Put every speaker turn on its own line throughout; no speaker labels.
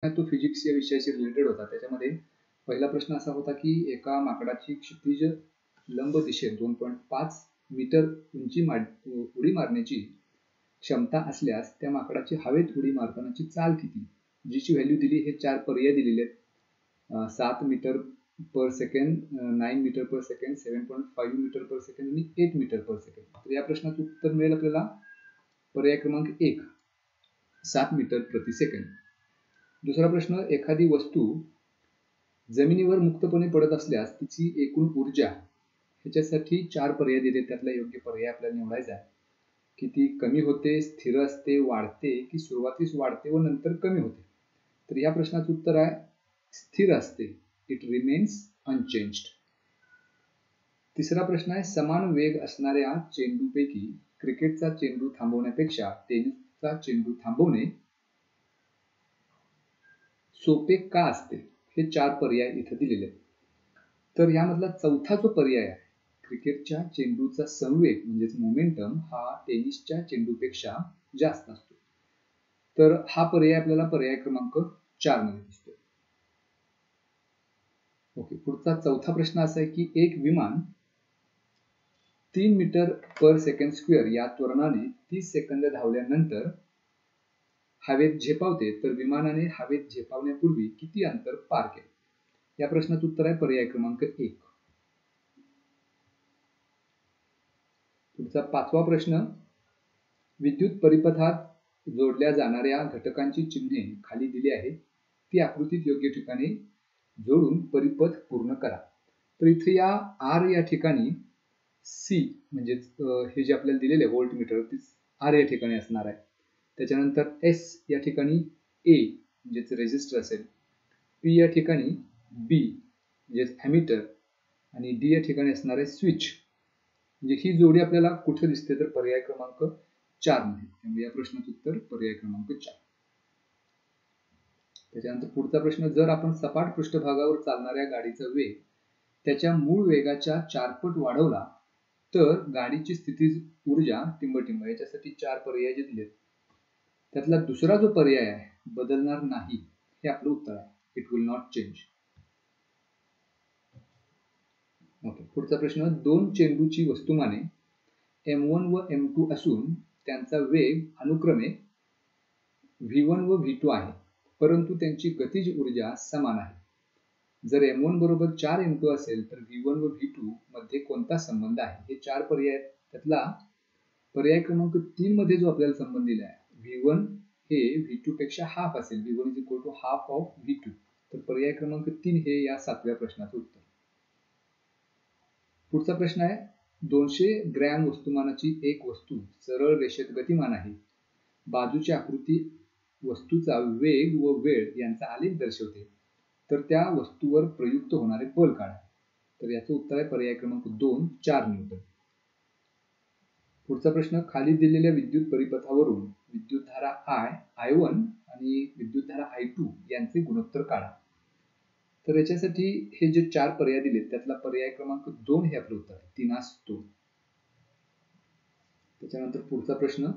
तो फिजिक्स या विषयाशी रिलेटेड होता. त्याच्यामध्ये पहिला प्रश्न असा होता की एका माकडाची क्षितिज लंब दिशेत 2.5 मीटर उडी मारण्याची क्षमता असल्यास त्या माकडाची हवेत उडी मारतानाची चाल किती, जीची व्हॅल्यू दिली. हे 4 पर्याय दिलेले आहेत. 7 मीटर पर सेकंड, 9 मीटर पर सेकंड, 7.5 मीटर पर सेकंड आणि 8 मीटर पर सेकंड. तर या प्रश्नाचं उत्तर मिळेल आपल्याला पर्याय क्रमांक 1, 7 मीटर प्रति सेकंड. दुसरा प्रश्न, एखादी वस्तू जमिनीवर मुक्तपणे पडत असल्यास तिची एकूण ऊर्जा, ह्याच्यासाठी 4 पर्याय दिले. त्यातला योग्य पर्याय आपल्याला निवडायचा आहे. की ती कमी होते, स्थिर असते, वाढते की सुरुवातीस वाढते व नंतर कमी होते. तर या प्रश्नाचं उत्तर आहे स्थिर असते. It remains unchanged. तिसरा प्रश्न आहे, समान वेग असणाऱ्या चेंडूपैकी क्रिकेटचा चेंडू थांबवण्यापेक्षा टेनिसचा चेंडू थांबवणे सोपे का असते. हे 4 पर्याय इथे दिलेले आहेत. तर यामधला चौथा जो पर्याय आहे, क्रिकेटच्या चेंडूचा संवेग म्हणजेच मोमेंटम हा टेनिसच्या चेंडूपेक्षा जास्त असतो. तर हा पर्याय आपल्याला पर्याय क्रमांक 4 मध्ये दिसतो. ओके, पुढचा चौथा प्रश्न असा आहे की एक विमान 3 मीटर पर सेकंड स्क्वेअर या त्वरणाने 30 सेकंद धावल्यानंतर हवेत झेपावते, तर विमानाने हवेत झेपावण्यापूर्वी किती अंतर पार केले. या प्रश्नाचं उत्तर आहे पर्याय क्रमांक 1. पुढचा 5वा प्रश्न, विद्युत परिपथात जोडल्या जाणाऱ्या घटकांची चिन्हे खाली दिली आहेत. ती आकृतीत योग्य ठिकाणी जोडून परिपथ पूर्ण करा. तर इथे या आर या ठिकाणी सी म्हणजे हे जे आपल्याला दिलेले व्होल्टमीटर ते आर या ठिकाणी असणार आहे. त्याच्यानंतर एस या ठिकाणी ए म्हणजेच रेजिस्टर असेल, पी या ठिकाणी बी म्हणजेच ॲमीटर आणि डी या ठिकाणी असणार आहे स्विच. म्हणजे ही जोडी आपल्याला कुठे दिसते तर पर्याय क्रमांक 4 मध्ये. त्यामुळे या प्रश्नाचं उत्तर पर्याय क्रमांक 4. त्याच्यानंतर पुढचा प्रश्न, जर आपण सपाट पृष्ठभागावर चालणाऱ्या गाडीचा वेग त्याच्या मूळ वेगाच्या 4 पट वाढवला तर गाडीची स्थितीज ऊर्जा टिंबटिंब. याच्यासाठी 4 पर्याय जे दिलेत त्यातला दुसरा जो पर्याय आहे बदलणार नाही, हे आपलं उत्तर आहे. It will not change. Okay, पुढचा प्रश्न, 2 चेंडूची वस्तुमाने m1 व m2 असून त्यांचा वेग अनुक्रमे v1 व v2 आहे, परंतु त्यांची गतिज ऊर्जा समान आहे. जर m1 बरोबर 4 m2 असेल तर v1 व v2 मध्ये कोणता संबंध आहे. हे 4 पर्याय. त्यातला पर्याय क्रमांक 3 मध्ये जो आपल्याला संबंध दिला आहे, v1 हे v2 पेक्षा हाफ असेल, v1 is equal to half of v2. तर पर्याय क्रमांक 3 हे या 7व्या प्रश्नाचं उत्तर. पुढचा प्रश्न आहे, 200 ग्रॅम वस्तुमानाची एक वस्तू सरळ रेषेत गतिमान आहे. बाजूची आकृती वस्तूचा वेग व वेळ यांचा आलेख दर्शवते, तर त्या वस्तूवर प्रयुक्त होणारे बल काढा. तर याचं उत्तर आहे पर्याय क्रमांक 2, 4 न्यूटन. पुढचा प्रश्न, खाली दिलेल्या विद्युत परिपथावरून विद्युतधारा I1 आणि विद्युतधारा I2 यांचे गुणोत्तर काढा. तर याच्यासाठी हे जे 4 पर्याय दिलेत त्यातला पर्याय क्रमांक 2 हे आपलं उत्तर आहे, 3:2. त्याच्यानंतर पुढचा प्रश्न,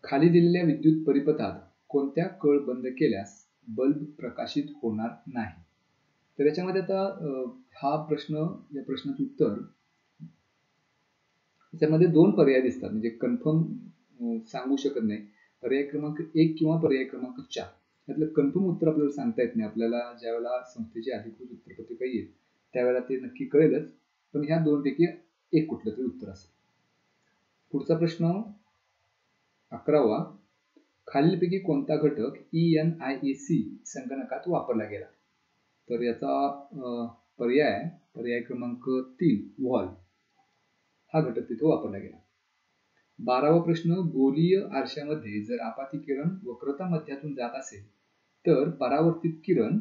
खाली दिलेल्या विद्युत परिपथात कोणत्या कळ बंद केल्यास बल्ब प्रकाशित होणार नाही. तर याच्यामध्ये आता हा प्रश्न, या प्रश्नाचं उत्तर, याच्यामध्ये 2 पर्याय दिसतात, म्हणजे कन्फर्म सांगू शकत नाही. पर्याय क्रमांक 1 किंवा पर्याय क्रमांक 4. यातलं कन्फर्म उत्तर आपल्याला सांगता येत नाही. आपल्याला ज्यावेळेला संस्थेची अधिकृत उत्तरपत्रिका येईल त्यावेळेला ते नक्की कळेलच, पण ह्या 2 पैकी एक कुठलं तरी उत्तर असेल. पुढचा प्रश्न 11वा, खालीलपैकी कोणता घटक ENIAC संगणकात वापरला गेला. तर याचा पर्याय क्रमांक 3 व्हॉल्व हा घटक तिथे वापरला गेला. 12वा प्रश्न, गोलीय आरशामध्ये जर आपाती किरण वक्रता मध्यातून जात असेल तर परावर्तित किरण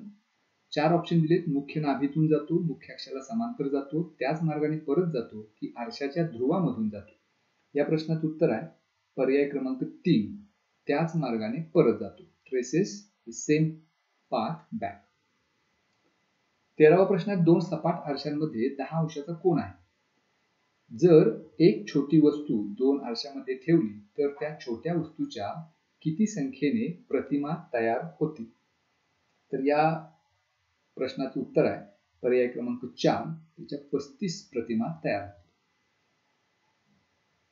4 ऑप्शन दिलेत. मुख्य नाभीतून जातो, मुख्य अक्षाला समांतर जातो, त्याच मार्गाने परत जातो की आरशाच्या ध्रुवामधून जातो. या प्रश्नाचं उत्तर आहे पर्याय क्रमांक 3, त्याच मार्गाने परत जातो. Traces the same path back. 13वा प्रश्न, 2 सपाट आरशांमध्ये 10 अंशाचा कोन आहे. जर एक छोटी वस्तू 2 आरशामध्ये ठेवली तर त्या छोट्या वस्तूच्या किती संख्येने प्रतिमा तयार होती? तर या प्रश्नाचं उत्तर आहे पर्याय क्रमांक 4, त्याच्या 35 प्रतिमा तयार होतील.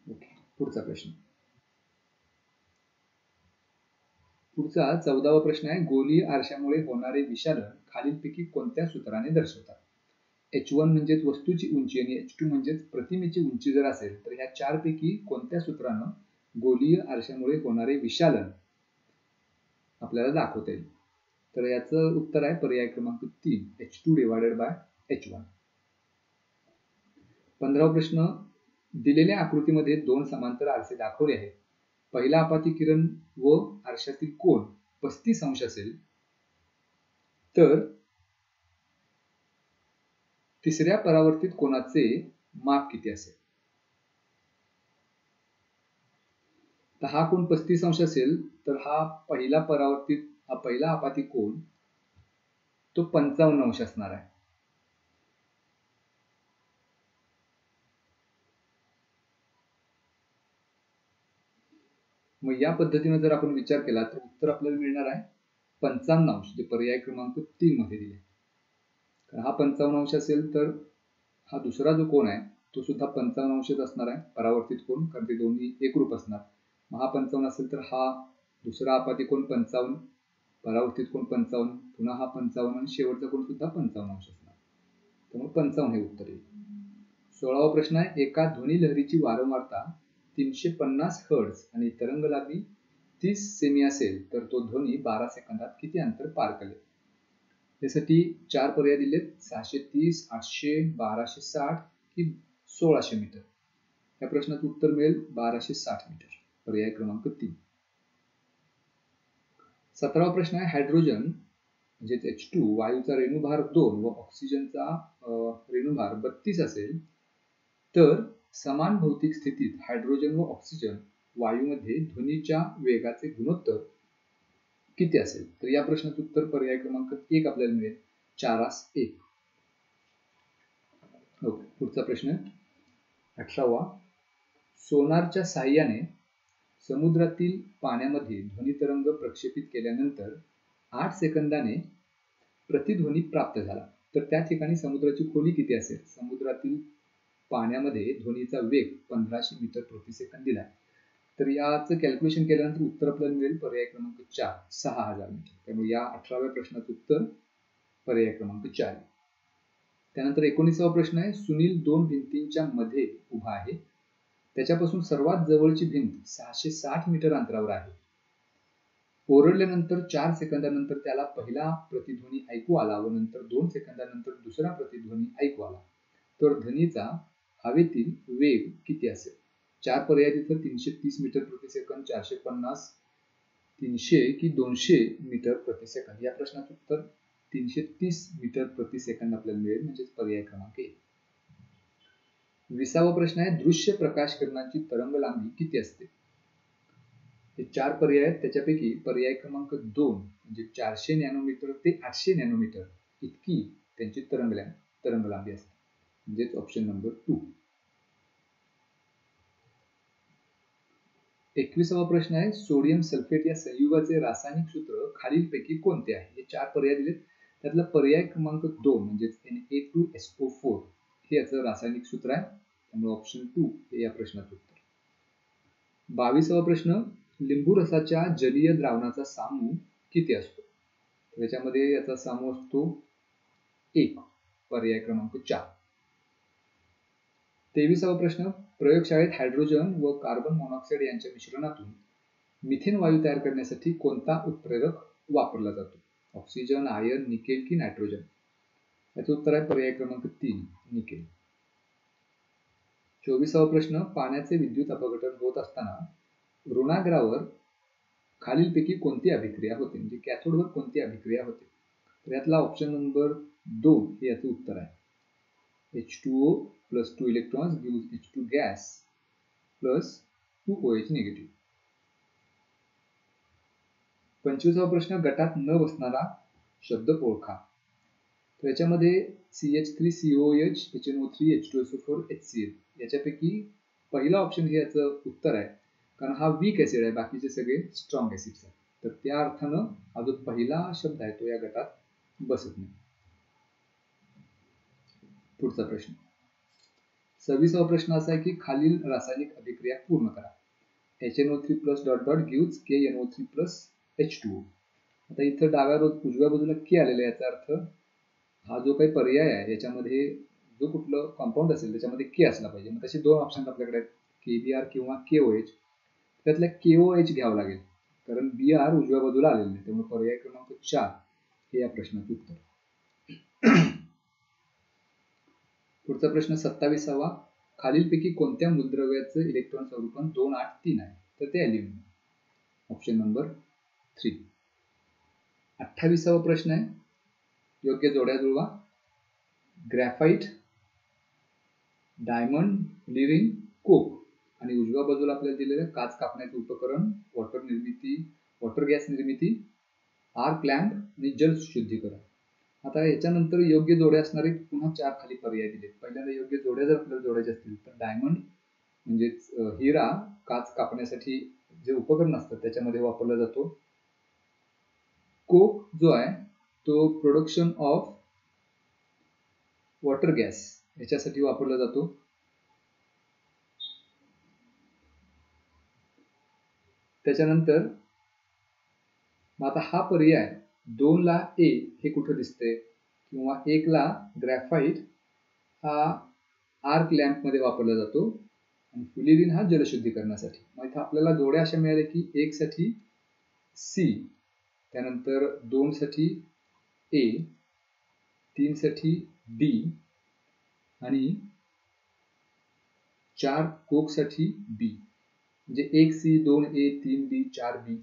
ओके, पुढचा प्रश्न. पुढचा 14वा प्रश्न आहे, गोलीय आरशामुळे होणारे विशालन खालीलपैकी कोणत्या सूत्राने दर्शवतात? h1 म्हणजेच वस्तूची उंची आणि h2 म्हणजेच प्रतिमेची उंची जर असेल तर ह्या चारपैकी कोणत्या सूत्रानं गोलीय आरशामुळे होणारे विशालन आपल्याला दाखवता येईल? तर याचं उत्तर आहे पर्याय क्रमांक 3, h2 डिवायडेड बाय h1. 15वा प्रश्न, दिलेल्या आकृतीमध्ये दोन समांतर आरसे दाखवले आहेत. पहिला आपाती किरण व आरशातील कोन 35 अंश असेल तर तिसऱ्या परावर्तित कोनाचे माप किती असेल? तर हा कोन 35 अंश असेल तर हा पहिला आपाती कोन तो 55 अंश असणार आहे. मग या पद्धतीने जर आपण विचार केला तर उत्तर आपल्याला मिळणार आहे 55 अंश, जे पर्याय क्रमांक 3 मध्ये दिले. कारण हा 55 अंश असेल तर हा दुसरा जो कोन आहे तो सुद्धा 55 अंशच असणार आहे, परावर्तित कोन, कारण ते दोन्ही एकरूप असणार. मग हा 55 असेल तर हा दुसरा आपाती कोन 55, परावर्तित कोन 55, पुन्हा हा 55 आणि शेवटचा कोन सुद्धा 55 अंश असणार. त्यामुळे 55 हे उत्तर येईल. 16वा प्रश्न आहे, एका ध्वनी लहरीची वारंवारता 350 हर्ट्झ आणि तरंगलांबी 30 सेमी असेल तर तो ध्वनी 12 सेकंदात किती अंतर पार करेल? यासाठी चार पर्याय दिलेत, 630, 800, 1260 की 1600 मीटर. या प्रश्नाचं उत्तर मिळेल 1260 मीटर, पर्याय क्रमांक 3. 17वा प्रश्न आहे, हायड्रोजन म्हणजेच H2 वायूचा रेणुभार 2 व ऑक्सिजनचा रेणुभार 32 असेल तर समान भौतिक स्थितीत हायड्रोजन व ऑक्सिजन वायूमध्ये ध्वनीच्या वेगाचे गुणोत्तर किती असेल? तर या प्रश्नाचं उत्तर पर्याय क्रमांक 1 आपल्याला मिळेल, 4:1. ओके, पुढचा प्रश्न 18वा, सोनारच्या साहाय्याने समुद्रातील पाण्यामध्ये ध्वनितरंग प्रक्षेपित केल्यानंतर 8 सेकंदाने प्रतिध्वनी प्राप्त झाला तर त्या ठिकाणी समुद्राची खोली किती असेल? समुद्रातील पाण्यामध्ये ध्वनीचा वेग 1500 मीटर प्रति सेकंद दिला. तर याचं कॅल्क्युलेशन केल्यानंतर उत्तर आपल्याला मिळेल पर्याय क्रमांक 4, 6000 मीटर. त्यामुळे या 18व्या प्रश्नाचं उत्तर पर्याय क्रमांक 4. त्यानंतर 19वा प्रश्न आहे, सुनील 2 भिंतींच्या मध्ये उभा आहे. त्याच्यापासून सर्वात जवळची भिंत 660 मीटर अंतरावर आहे. ओरडल्यानंतर 4 सेकंदानंतर त्याला पहिला प्रतिध्वनी ऐकू आला व नंतर 2 सेकंदानंतर दुसरा प्रतिध्वनी ऐकू आला तर ध्वनीचा हवेतील वेग किती असेल? चार पर्याय तिथं, 330 मीटर प्रति सेकंद, 450, 300 की 200 मीटर प्रति सेकंद. या प्रश्नाचं उत्तर 330 मीटर प्रति सेकंद आपल्याला मिळेल, म्हणजेच पर्याय क्रमांक 1. 20वा प्रश्न आहे, दृश्य प्रकाश किरणांची तरंग लांबी किती असते? हे चार पर्याय आहेत, त्याच्यापैकी पर्याय क्रमांक 2 म्हणजे 400 नॅनोमीटर ते 800 नॅनोमीटर इतकी त्यांची तरंग लांबी असते, म्हणजेच ऑप्शन नंबर 2. 21वा प्रश्न आहे, सोडियम सल्फेट या संयुगाचे रासायनिक सूत्र खालीलपैकी कोणते आहे? हे चार पर्याय दिलेत, त्यातला पर्याय क्रमांक 2 म्हणजेच Na2SO4 हे याचं रासायनिक सूत्र आहे, त्यामुळे ऑप्शन 2 हे या प्रश्नाचं उत्तर. 22वा प्रश्न, लिंबू रसाच्या जलीय द्रावणाचा सामू किती असतो? त्याच्यामध्ये याचा सामू असतो 1, पर्याय क्रमांक 4. 23वा प्रश्न, प्रयोगशाळेत हायड्रोजन व कार्बन मोनॉक्साईड यांच्या मिश्रणातून मिथेन वायू तयार करण्यासाठी कोणता उत्प्रेरक वापरला जातो? ऑक्सिजन, आयर्न, निकेल की नायट्रोजन? याचं उत्तर आहे पर्याय क्रमांक 3, निकेल. 24वा प्रश्न, पाण्याचे विद्युत अपघटन होत असताना ऋणाग्रावर खालीलपैकी कोणती अभिक्रिया होते? म्हणजे कॅथोडवर कोणती अभिक्रिया होते? तर यातला ऑप्शन नंबर 2 हे याचं उत्तर आहे. H2O plus 2 electrons gives H2 gas plus 2 OH negative. 25वा प्रश्न, गटात न बसणारा शब्द ओळखा. तर याच्यामध्ये CH3COOH, HNO3, H2SO4, HCl याच्यापैकी पहिला ऑप्शन हे याचं उत्तर आहे, कारण हा वीक ऍसिड आहे, बाकीचे सगळे स्ट्रॉंग ऍसिड्स आहेत. तर त्या अर्थानं हा जो पहिला शब्द आहे तो या गटात बसत नाही. पुढचा प्रश्न 26वा प्रश्न असा आहे की खालील रासायनिक अभिक्रिया पूर्ण करा. HNO3+ ... gives KNO3+ H2O. आता इथं उजव्या बाजूला के आलेला, याचा अर्थ हा जो काही पर्याय आहे याच्यामध्ये जो कुठलं कॉम्पाऊंड असेल त्याच्यामध्ये के असला पाहिजे. मग तसे दोन ऑप्शन आपल्याकडे आहेत, KBr किंवा KOH. त्यातल्या KOH घ्यावं लागेल कारण BR उजव्या बाजूला आलेलं नाही, त्यामुळे पर्याय क्रमांक 4 हे या प्रश्नाचं उत्तर. पुढचा प्रश्न 27वा खालीलपैकी कोणत्या मूलद्रव्याचं इलेक्ट्रॉन स्वरूपन 283 आहे? तर ते ॲल्युमिनियम, ऑप्शन नंबर 3. 28वा प्रश्न आहे, योग्य जोड्या जुळवा. ग्रॅफाइट, डायमंड, फ्युलिरिन, कोक. आणि उजव्या बाजूला आपल्याला दिलेलं काच कापण्याचे उपकरण, वॉटर गॅस निर्मिती, आर्क लॅम्प आणि जल शुद्धीकरण. आता याच्यानंतर योग्य जोड्या असणारे पुन्हा 4 खाली पर्याय दिलेत. पहिल्यांदा योग्य जोड्या जर आपल्याला जोडायच्या असतील तर डायमंड म्हणजेच हिरा काच कापण्यासाठी जे उपकरण असतं त्याच्यामध्ये वापरला जातो. कोक जो आहे तो प्रोडक्शन ऑफ वॉटर गॅस याच्यासाठी वापरला जातो. त्याच्यानंतर मग आता हा पर्याय 2 ला ए हे कुठं दिसते, किंवा 1 ला ग्रॅफाइट हा आर्क लॅम्प मध्ये वापरला जातो आणि फ्युलिरिन हा जलशुद्धीकरणासाठी. मग इथं आपल्याला जोड्या अशा मिळाल्या की 1 साठी सी, त्यानंतर 2 साठी ए, 3 साठी डी आणि 4 कोक साठी बी. म्हणजे 1 C, 2 A, 3 B, 4 B,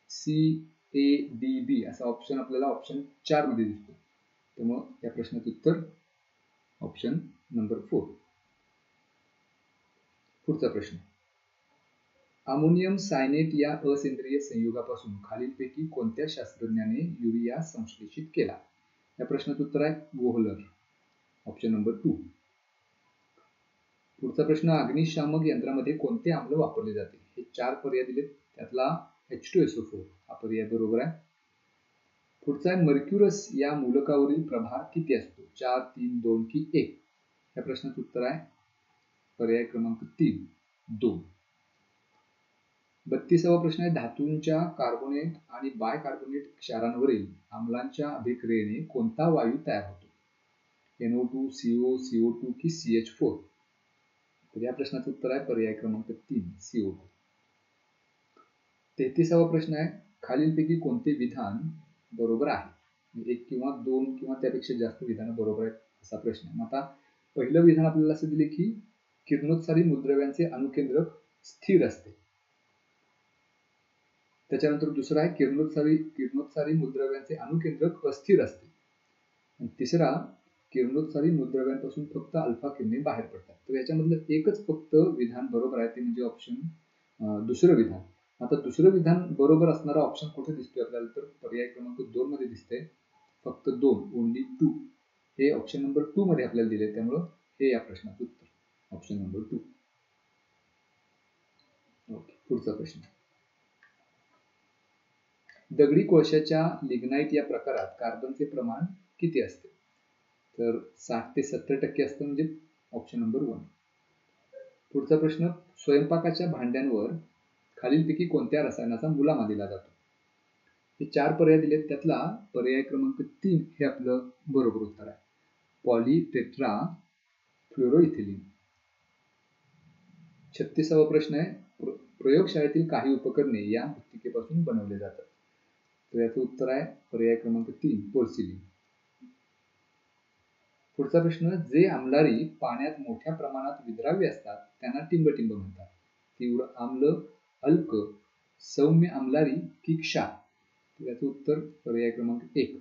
C A D B असा ऑप्शन आपल्याला ऑप्शन 4 मध्ये दिसतो. त्यामुळे या प्रश्नाचं उत्तर ऑप्शन नंबर 4. पुढचा प्रश्न अमोनियम सायनेट या असेंद्रिय संयुगापासून खालीलपैकी कोणत्या शास्त्रज्ञाने युरिया संश्लेषित केला? या प्रश्नाचं उत्तर आहे वोहलर, ऑप्शन नंबर 2. पुढचा प्रश्न अग्निशामक यंत्रामध्ये कोणते आम्ल वापरले जाते? हे 4 पर्याय दिलेत, त्यातला H2SO4 हा पर्याय बरोबर आहे. पुढचा आहे मर्क्युरस या मूलकावरील प्रभार किती असतो? 4, 3, 2 की 1? या प्रश्नाचं उत्तर आहे पर्याय क्रमांक 3, 2. 32वा प्रश्न आहे धातूंच्या कार्बोनेट आणि बायकार्बोनेट क्षारांवरील आम्लांच्या अभिक्रियेने कोणता वायू तयार होतो? NO2, CO, CO2 की CH4? तर या प्रश्नाचं उत्तर आहे पर्याय क्रमांक 3, CO2. 33वा प्रश्न आहे खालीलपैकी कोणते विधान बरोबर आहे? 1 किंवा 2 किंवा त्यापेक्षा जास्त विधानं बरोबर आहेत असा प्रश्न आहे. आता पहिलं विधान आपल्याला असं दिले की किरणोत्सारी मूलद्रव्यांचे अणुकेंद्रक स्थिर असते. त्याच्यानंतर दुसरा आहे किरणोत्सारी मूलद्रव्यांचे अणुकेंद्रक अस्थिर असते. आणि तिसरा किरणोत्सारी मूलद्रव्यांपासून फक्त अल्फा किरणे बाहेर पडतात. तर याच्यामधलं एकच फक्त विधान बरोबर आहे, ते म्हणजे ऑप्शन दुसरं विधान. आता दुसरं विधान बरोबर असणारा ऑप्शन कुठे दिसतोय आपल्याला? तर पर्याय क्रमांक 2 मध्ये दिसते, फक्त 2, ओनली 2 हे ऑप्शन नंबर 2 मध्ये आपल्याला दिले, त्यामुळं हे या प्रश्नाचं उत्तर ऑप्शन नंबर 2. ओके, पुढचा प्रश्न दगडी कोळशाच्या लिग्नाइट या प्रकारात कार्बनचे प्रमाण किती असते? तर 60 ते 70% असतं, म्हणजे ऑप्शन नंबर 1. पुढचा प्रश्न स्वयंपाकाच्या भांड्यांवर खालीलपैकी कोणत्या रसायनाचा मुलामा दिला जातो? हे 4 पर्याय दिलेत, त्यातला पर्याय क्रमांक 3 हे आपलं बरोबर उत्तर आहे, पॉलीटेट्रा फ्लोरोइथिलीन. 36वा प्रश्न आहे प्रयोगशाळेतील काही उपकरणे या मृत्तिकेपासून बनवले जातात. तर याचं उत्तर आहे पर्याय क्रमांक 3, पोर्सिलिन. पुढचा प्रश्न जे आम्लारी पाण्यात मोठ्या प्रमाणात विद्राव्य असतात त्यांना टिंबटिंब म्हणतात. तीव्र आम्ल, अल्क, सौम्य आम्लारी की क्षार? तर याचं उत्तर पर्याय क्रमांक 1,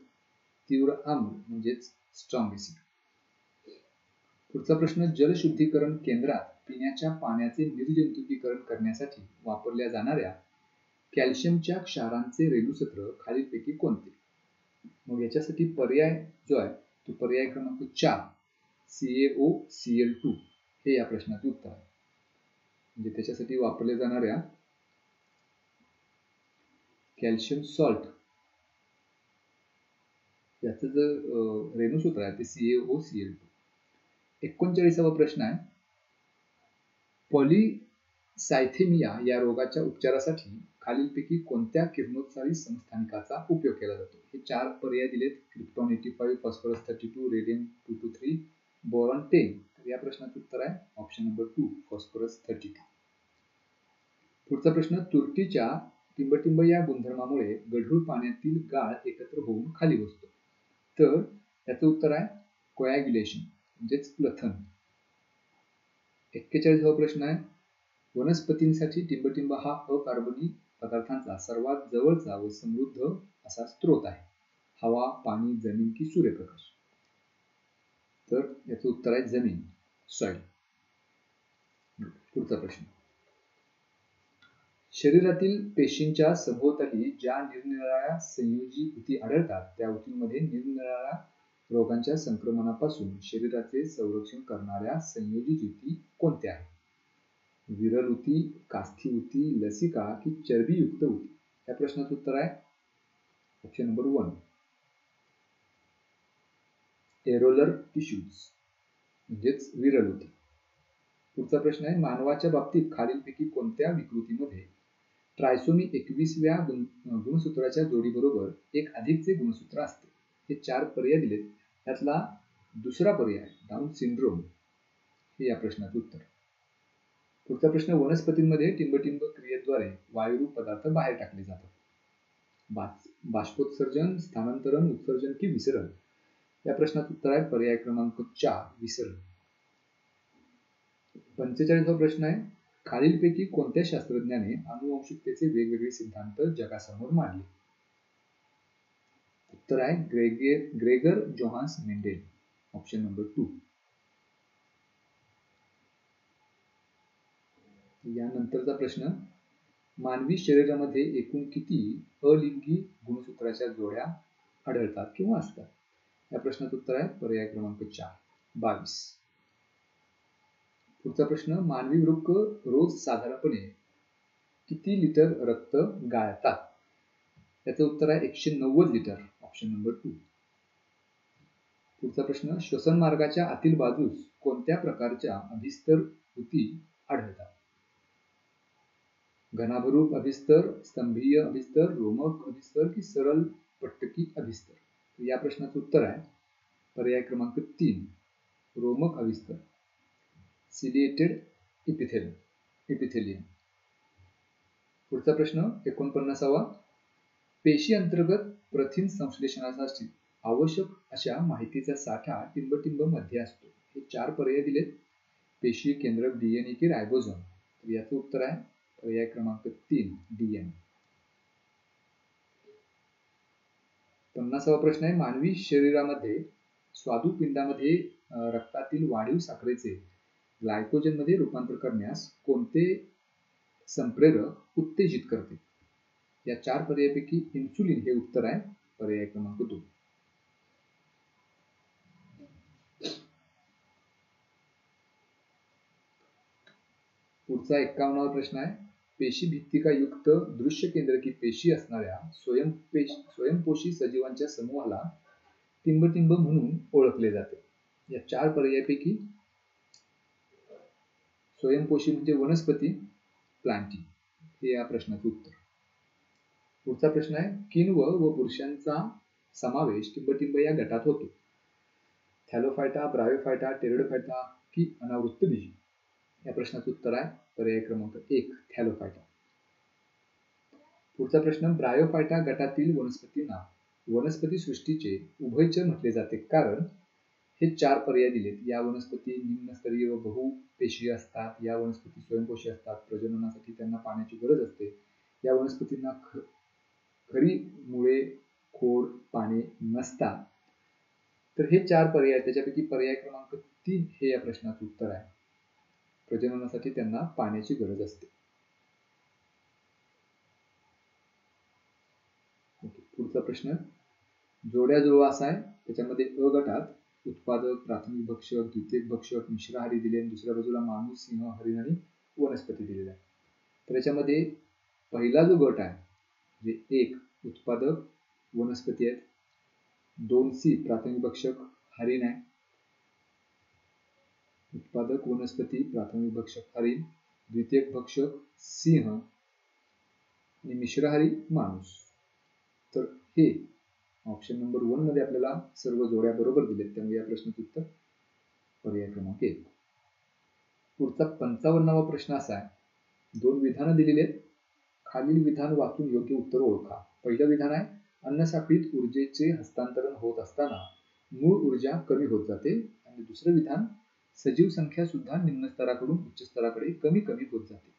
तीव्र आम्ल म्हणजेच स्ट्रॉंग ऍसिड. पुढचा प्रश्न जलशुद्धीकरण केंद्रात पिण्याच्या पाण्याचे निर्जंतुकीकरण करण्यासाठी वापरल्या जाणाऱ्या कॅल्शियमच्या क्षारांचे रेणुसत्र खालीलपैकी कोणते? मग याच्यासाठी पर्याय जो आहे तो पर्याय क्रमांक 4, CaOCl2 हे या प्रश्नाचे उत्तर आहे. म्हणजे त्याच्यासाठी वापरल्या जाणाऱ्या कॅल्शियम सॉल्ट याचं जे रेणुसूत्र आहे ते CaOCl2. 39वा प्रश्न आहे, पॉलिसायथेमिया या रोगाच्या उपचारासाठी खालीलपैकी कोणत्या किरणोत्सारी समस्थानिकाचा उपयोग केला जातो? हे 4 पर्याय दिलेत: क्रिप्टॉन 85, फॉस्फरस 32, रेडियम 223, बोरॉन 10. तर या प्रश्नाचं उत्तर आहे ऑप्शन नंबर 2, फॉस्फरस 32. पुढचा प्रश्न, तुरटीच्या टिंबटिंब या गुणधर्मामुळे गढूळ पाण्यातील गाळ एकत्र होऊन खाली बसतो. तर याचं उत्तर आहे कोॲग्युलेशन म्हणजेच प्रथन. 41वा प्रश्न आहे, वनस्पतींसाठी टिंबटिंब हा अकार्बनी पदार्थांचा सर्वात जवळचा व समृद्ध असा स्रोत आहे. हवा, पाणी, जमीन की सूर्यप्रकाश? तर याचं उत्तर आहे जमीन, सॉइल. पुढचा प्रश्न, शरीरातील पेशींच्या सभोवताली ज्या निरनिराळ्या संयोजी ऊती आढळतात त्या ऊतींमध्ये निरनिराळ्या रोगांच्या संक्रमणापासून शरीराचे संरक्षण करणाऱ्या संयोजी ऊती कोणत्या आहेत? विरल ऊती, कास्थी ऊती, लसिका की चरबीयुक्त ऊती? या प्रश्नाचं उत्तर आहे ऑप्शन नंबर 1, एरोलर टिश्यूज म्हणजेच विरल ऊती. पुढचा प्रश्न आहे, मानवाच्या बाबतीत खालीलपैकी कोणत्या विकृतीमध्ये ट्रायसोमी 21व्या गुणसूत्राच्या जोडीबरोबर एक अधिकचे गुणसूत्र असते? हे 4 पर्याय दिलेत, त्यातला दुसरा पर्याय डाऊन सिंड्रोम हे या प्रश्नाचं उत्तर. पुढचा प्रश्न, वनस्पतींमध्ये टिंबटिंब क्रियेद्वारे वायुरूप पदार्थ बाहेर टाकले जातात. बाष्पोत्सर्जन, स्थानांतरण, उत्सर्जन की विसरण? या प्रश्नाचं उत्तर आहे पर्याय क्रमांक 4, विसरण. 45वा प्रश्न आहे, खालीलपैकी कोणत्या शास्त्रज्ञाने आनुवंशिकतेचे वेगवेगळे सिद्धांत जगासमोर मांडले? उत्तर आहे Gregor Johannes Mendel, option number 2. यानंतरचा प्रश्न, मानवी शरीरामध्ये एकूण किती अलिंगी गुणसूत्राच्या जोड्या आढळतात किंवा असतात? या प्रश्नाचं उत्तर आहे पर्याय क्रमांक 4, 22. पुढचा प्रश्न, मानवी वृक्क रोज साधारणपणे किती लिटर रक्त गाळतात? याचं उत्तर आहे 190 लिटर, ऑप्शन नंबर 2. पुढचा प्रश्न, श्वसन मार्गाच्या आतील बाजूस कोणत्या प्रकारच्या अभिस्तर ऊती आढळतात? घनाभरूप अभिस्तर, स्तंभीय अभिस्तर, रोमक अभिस्तर की सरळ पट्टकी अभिस्तर? या प्रश्नाचं उत्तर आहे पर्याय क्रमांक 3, रोमक अभिस्तर, सिलिएटेड इपिथेलियम. पुढचा प्रश्न 49वा, पेशी अंतर्गत प्रथिन संश्लेषणासाठी आवश्यक अशा माहितीचा साठा टिंबटिंब मध्ये असतो. हे 4 पर्याय दिलेत, पेशी केंद्रक, DNA की रायबोझोम? तर याचं उत्तर आहे पर्याय क्रमांक 3, DNA. 50वा प्रश्न आहे, मानवी शरीरामध्ये स्वादुपिंडामध्ये रक्तातील वाढीव साखरेचे ग्लायकोजन मध्ये रूपांतर करण्यास कोणते संप्रेरक उत्तेजित करते? या 4 पर्यायापैकी इन्सुलिन हे उत्तर आहे पर्याय क्रमांक 2. पुढचा 51वा प्रश्न आहे, पेशी भित्तिका युक्त दृश्य केंद्रकी पेशी असणाऱ्या स्वयंपोषी सजीवांच्या समूहाला टिंबटिंब म्हणून ओळखले जाते. या 4 पर्यायापैकी स्वयंपोषी म्हणजे वनस्पती, प्लांटिंग हे या प्रश्नाचं उत्तर. पुढचा प्रश्न आहे, किण्व व पुरुषांचा समावेश टिंबटिंब या गटात होतो. थॅलोफायटा, ब्रायोफायटा, टेरिडोफायटा की अनावृत्त बीजी? या प्रश्नाचं उत्तर आहे पर्याय क्रमांक 1, थॅलोफायटा. पुढचा प्रश्न, ब्रायोफायटा गटातील वनस्पतींना वनस्पती सृष्टीचे उभयचर म्हटले जाते कारण? हे 4 पर्याय दिलेत, या वनस्पती निम्नस्तरीय व बहुपेशीय असतात, या वनस्पती स्वयंपोषी असतात, प्रजननासाठी त्यांना पाण्याची गरज असते, या वनस्पतींना खरी मुळे, खोड, पाने नसतात. तर हे 4 पर्याय, त्याच्यापैकी पर्याय क्रमांक 3 हे या प्रश्नाचं उत्तर आहे, प्रजननासाठी त्यांना पाण्याची गरज असते. पुढचा प्रश्न, जोड्या जुळवा असा आहे, त्याच्यामध्ये अ गटात उत्पादक, प्राथमिक भक्षक, द्वितीयक भक्षक, मिश्राहारी दिले, दुसऱ्या बाजूला माणूस, सिंह, हरिण आणि वनस्पती दिलेल्या आहे. तर याच्यामध्ये पहिला जो गट आहे म्हणजे 1 उत्पादक वनस्पती आहेत, 2C प्राथमिक भक्षक हरिण आहे, उत्पादक वनस्पती प्राथमिक भक्षक हरिण, द्वितीयक भक्षक सिंह आणि मिश्रहारी माणूस. तर हे ऑप्शन नंबर 1 मध्ये आपल्याला सर्व जोड्या बरोबर दिलेत, त्यामुळे या प्रश्नाचं उत्तर पर्याय क्रमांक 1. पुढचा 55वा प्रश्न असा आहे, 2 विधानं दिलेली आहेत, खालील विधान वाचून योग्य उत्तर ओळखा. पहिलं विधान आहे, अन्न साखळीत ऊर्जेचे हस्तांतरण होत असताना मूळ ऊर्जा कमी होत जाते. आणि दुसरं विधान, सजीव संख्या सुद्धा निम्न स्तराकडून उच्च स्तराकडे कमी कमी होत जाते.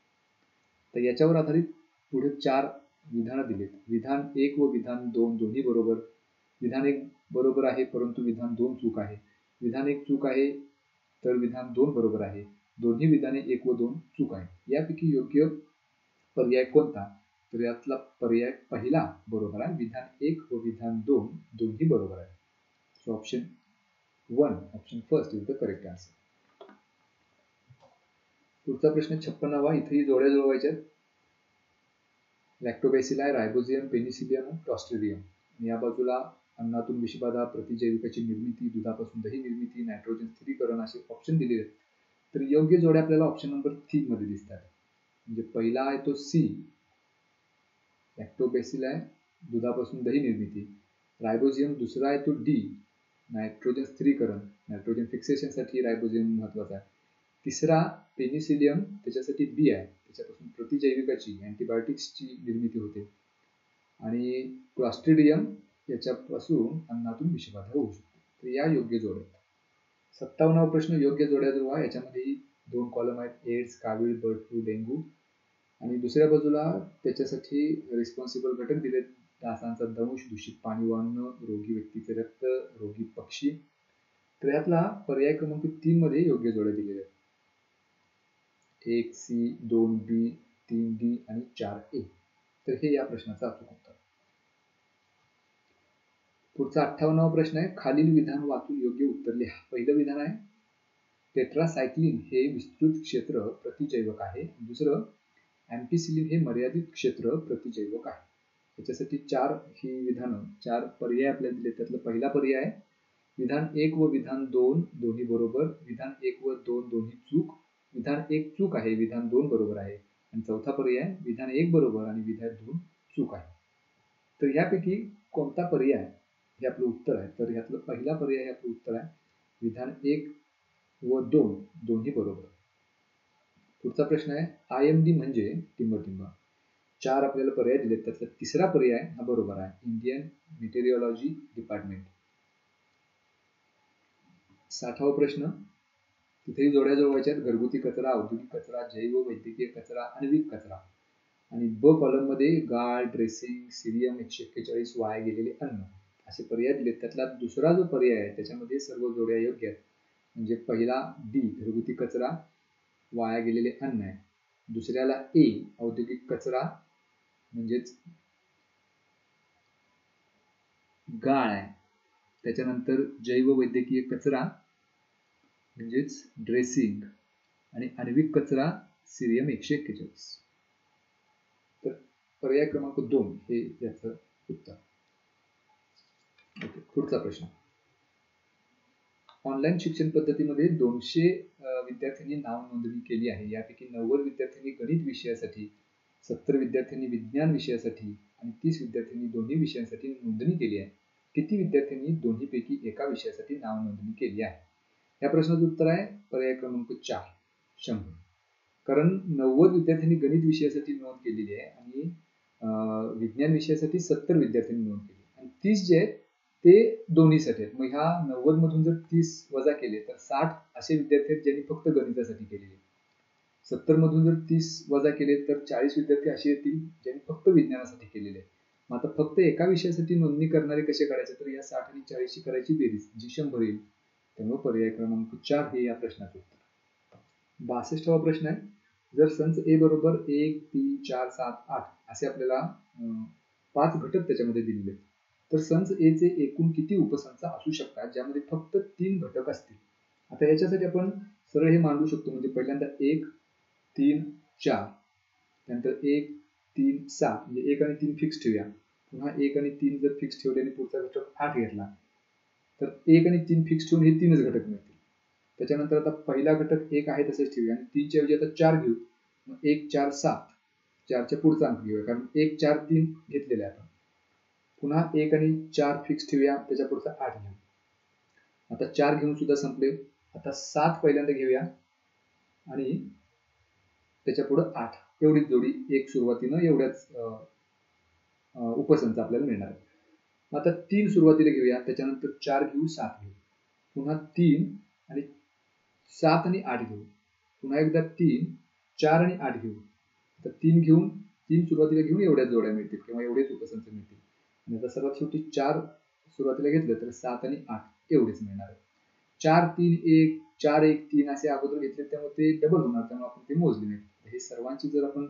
तर याच्यावर आधारित पुढे 4 विधानं दिलीत. विधान 1 व विधान 2 दोन्ही बरोबर. विधान 1 बरोबर आहे, परंतु विधान 2 चूक आहे. विधान 1 चूक आहे तर विधान 2 बरोबर आहे. दोन्ही विधाने 1 व 2 चूक आहे. यापैकी योग्य पर्याय कोणता? तर यातला पर्याय पहिला बरोबर आहे. विधान 1 व विधान 2 दोन्ही बरोबर आहे. So option 1, option first is the correct answer. पुढचा प्रश्न 56वा, इथेही जोड्या जुळवायच्या. लॅक्टोबॅसिलाई, रायबोझियम, पेनिसिलियम, क्लॉस्ट्रिडियम. या बाजूला अन्नातून विषबाधा, प्रतिजैविकाची निर्मिती, दुधापासून दही निर्मिती, नायट्रोजन स्थिरीकरण असे ऑप्शन दिलेले आहेत. तर योग्य जोड्या आपल्याला ऑप्शन नंबर 3 मध्ये दिसतात. म्हणजे पहिला आहे तो सी, लॅक्टोबॅसिलाई, दुधापासून दही निर्मिती. रायबोझियम दुसरा आहे तो डी, नायट्रोजन स्थिरीकरण, नायट्रोजन फिक्सेशनसाठी रायबोझियम महत्वाचा आहे. तिसरा पेनिसिलियम, त्याच्यासाठी बी आहे, त्याच्यापासून प्रतिजैविकाची अँटीबायोटिक्सची निर्मिती होते. आणि क्लॉस्ट्रिडियम याच्यापासून अन्नातून विषबाधा होऊ शकते. तर या योग्य जोड्या. 57वा प्रश्न, योग्य जोड्या जुळवा. याच्यामध्ये 2 कॉलम आहेत, एड्स, कावीळ, बर्ड फ्लू, डेंग्यू. आणि दुसऱ्या बाजूला त्याच्यासाठी रिस्पॉन्सिबल घटक दिलेत, डासांचा दंश, दूषित पाणी व अन्न, रोगी व्यक्तीचे रक्त, रोगी पक्षी. तर यातला पर्याय क्रमांक 3 मध्ये योग्य जोड्या दिलेल्या आहेत. 1C, 2B, 3D आणि 4A. तर हे या प्रश्नाचा अचूक उत्तर. पुढचा 58वा प्रश्न आहे, खालील विधान वाचून योग्य उत्तर लिहा. पहिलं विधान आहे, टेट्रासायक्लिन हे विस्तृत क्षेत्र प्रतिजैवक आहे. दुसरं, अँपिसिलिन हे मर्यादित क्षेत्र प्रतिजैवक आहे. याच्यासाठी 4 ही विधानं, 4 पर्याय आपल्याला दिले. त्यातला पहिला पर्याय आहे, विधान 1 व विधान 2 दोन्ही बरोबर. विधान 1 व 2 दोन्ही चूक. विधान 1 चूक आहे, विधान 2 बरोबर आहे. आणि चौथा पर्याय, विधान 1 बरोबर आणि विधान 2 चूक आहे. तर यापैकी कोणता पर्याय हे आपलं उत्तर आहे? तर यातलं पहिला पर्याय हे आपलं उत्तर आहे, विधान 1 व 2 दोन्ही बरोबर. पुढचा प्रश्न आहे, IMD म्हणजे टिंबटिंब. 4 आपल्याला पर्याय दिलेत, त्यातला तिसरा पर्याय हा बरोबर आहे, इंडियन मेटेरिओलॉजी डिपार्टमेंट. 60वा प्रश्न, तिथेही जोड्या जुळवायच्या आहेत. घरगुती कचरा, औद्योगिक कचरा, जैव वैद्यकीय कचरा, आण्विक कचरा. आणि ब कॉलम मध्ये गाळ, ड्रेसिंग, सिरियम 141, वाया गेलेले अन्न असे पर्याय दिलेत. त्यातला दुसरा जो पर्याय आहे त्याच्यामध्ये सर्व जोड्या योग्य आहेत. म्हणजे पहिला डी, घरगुती कचरा, वाया गेलेले अन्न आहे. दुसऱ्याला ए, औद्योगिक कचरा म्हणजेच गाळ आहे. त्याच्यानंतर जैव वैद्यकीय कचरा म्हणजेच ड्रेसिंग आणि आण्विक कचरा सिरियम 141. तर पर्याय क्रमांक 2 हे याचं उत्तर. ओके, पुढचा प्रश्न, ऑनलाईन शिक्षण पद्धतीमध्ये 200 विद्यार्थ्यांनी नाव नोंदणी केली आहे. यापैकी 90 विद्यार्थ्यांनी गणित विषयासाठी, 70 विद्यार्थ्यांनी विज्ञान विषयासाठी आणि 30 विद्यार्थ्यांनी दोन्ही विषयांसाठी नोंदणी केली आहे. किती विद्यार्थ्यांनी दोन्हीपैकी एका विषयासाठी नाव नोंदणी केली आहे? या प्रश्नाचं उत्तर आहे पर्याय क्रमांक 4, 100. कारण 90 विद्यार्थ्यांनी गणित विषयासाठी नोंद केलेली आहे आणि विज्ञान विषयासाठी 70 विद्यार्थ्यांनी नोंद केली आणि 30 जे आहेत ते दोन्हीसाठी आहेत. मग ह्या 90 मधून जर 30 वजा केले तर 60 असे विद्यार्थी आहेत ज्यांनी फक्त गणितासाठी केलेले. 70 मधून जर 30 वजा केले तर 40 विद्यार्थी असे येतील ज्यांनी फक्त विज्ञानासाठी केलेले. मग आता फक्त एका विषयासाठी नोंदणी करणारे कसे काढायचे? तर या 60 आणि 40 ची करायची बेरीज, जी 100 येईल. त्यामुळे पर्याय क्रमांक 4 हे या प्रश्नाचं उत्तर. 62वा प्रश्न आहे, जर संच ए बरोबर 1, 3, 4, 7, 8 असे आपल्याला 5 घटक त्याच्यामध्ये दिलेले, तर संच ए चे एकूण किती उपसंच असू शकतात ज्यामध्ये फक्त 3 घटक असतील? आता याच्यासाठी आपण सरळ हे मांडू शकतो. म्हणजे पहिल्यांदा 1, 3, 4, त्यानंतर 1, 3 7 म्हणजे 1 आणि 3 फिक्स ठेवूया. पुन्हा 1 आणि 3 जर फिक्स ठेवले आणि पुढचा घटक 8 घेतला तर 1 आणि 3 फिक्स ठेवून हे 3च घटक मिळतील. त्याच्यानंतर आता पहिला घटक 1 आहे तसंच ठेवूया आणि 3 च्या ऐवजी आता 4 घेऊ. मग 1 4 7 4च्या पुढचा अंक घेऊया कारण 1 4 3 घेतलेला आहे आपण. पुन्हा 1 आणि 4 फिक्स ठेवूया, त्याच्या पुढचा 8 घेऊ. आता 4 घेऊन सुद्धा संपले. आता 7 पहिल्यांदा घेऊया आणि त्याच्या पुढे 8 एवढीच जोडी एक सुरुवातीनं एवढ्याच उपसंच आपल्याला मिळणार आहे. आता 3 सुरुवातीला घेऊया, त्याच्यानंतर 4 घेऊ 7 घेऊ, पुन्हा 3 आणि 7 आणि 8 घेऊ, पुन्हा एकदा 3 4 आणि 8 घेऊ. आता 3 घेऊन 3 सुरुवातीला घेऊन एवढ्याच जोड्या मिळतील किंवा एवढेच उपसंच मिळतील. आणि आता सर्वात शेवटी 4 सुरुवातीला घेतलं तर 7 आणि 8 एवढेच मिळणार आहे. 4 3 1 4 1 3 असे अगोदर घेतले त्यामुळे ते डबल होणार, त्यामुळे आपण ते मोजले नाही. हे सर्वांची जर आपण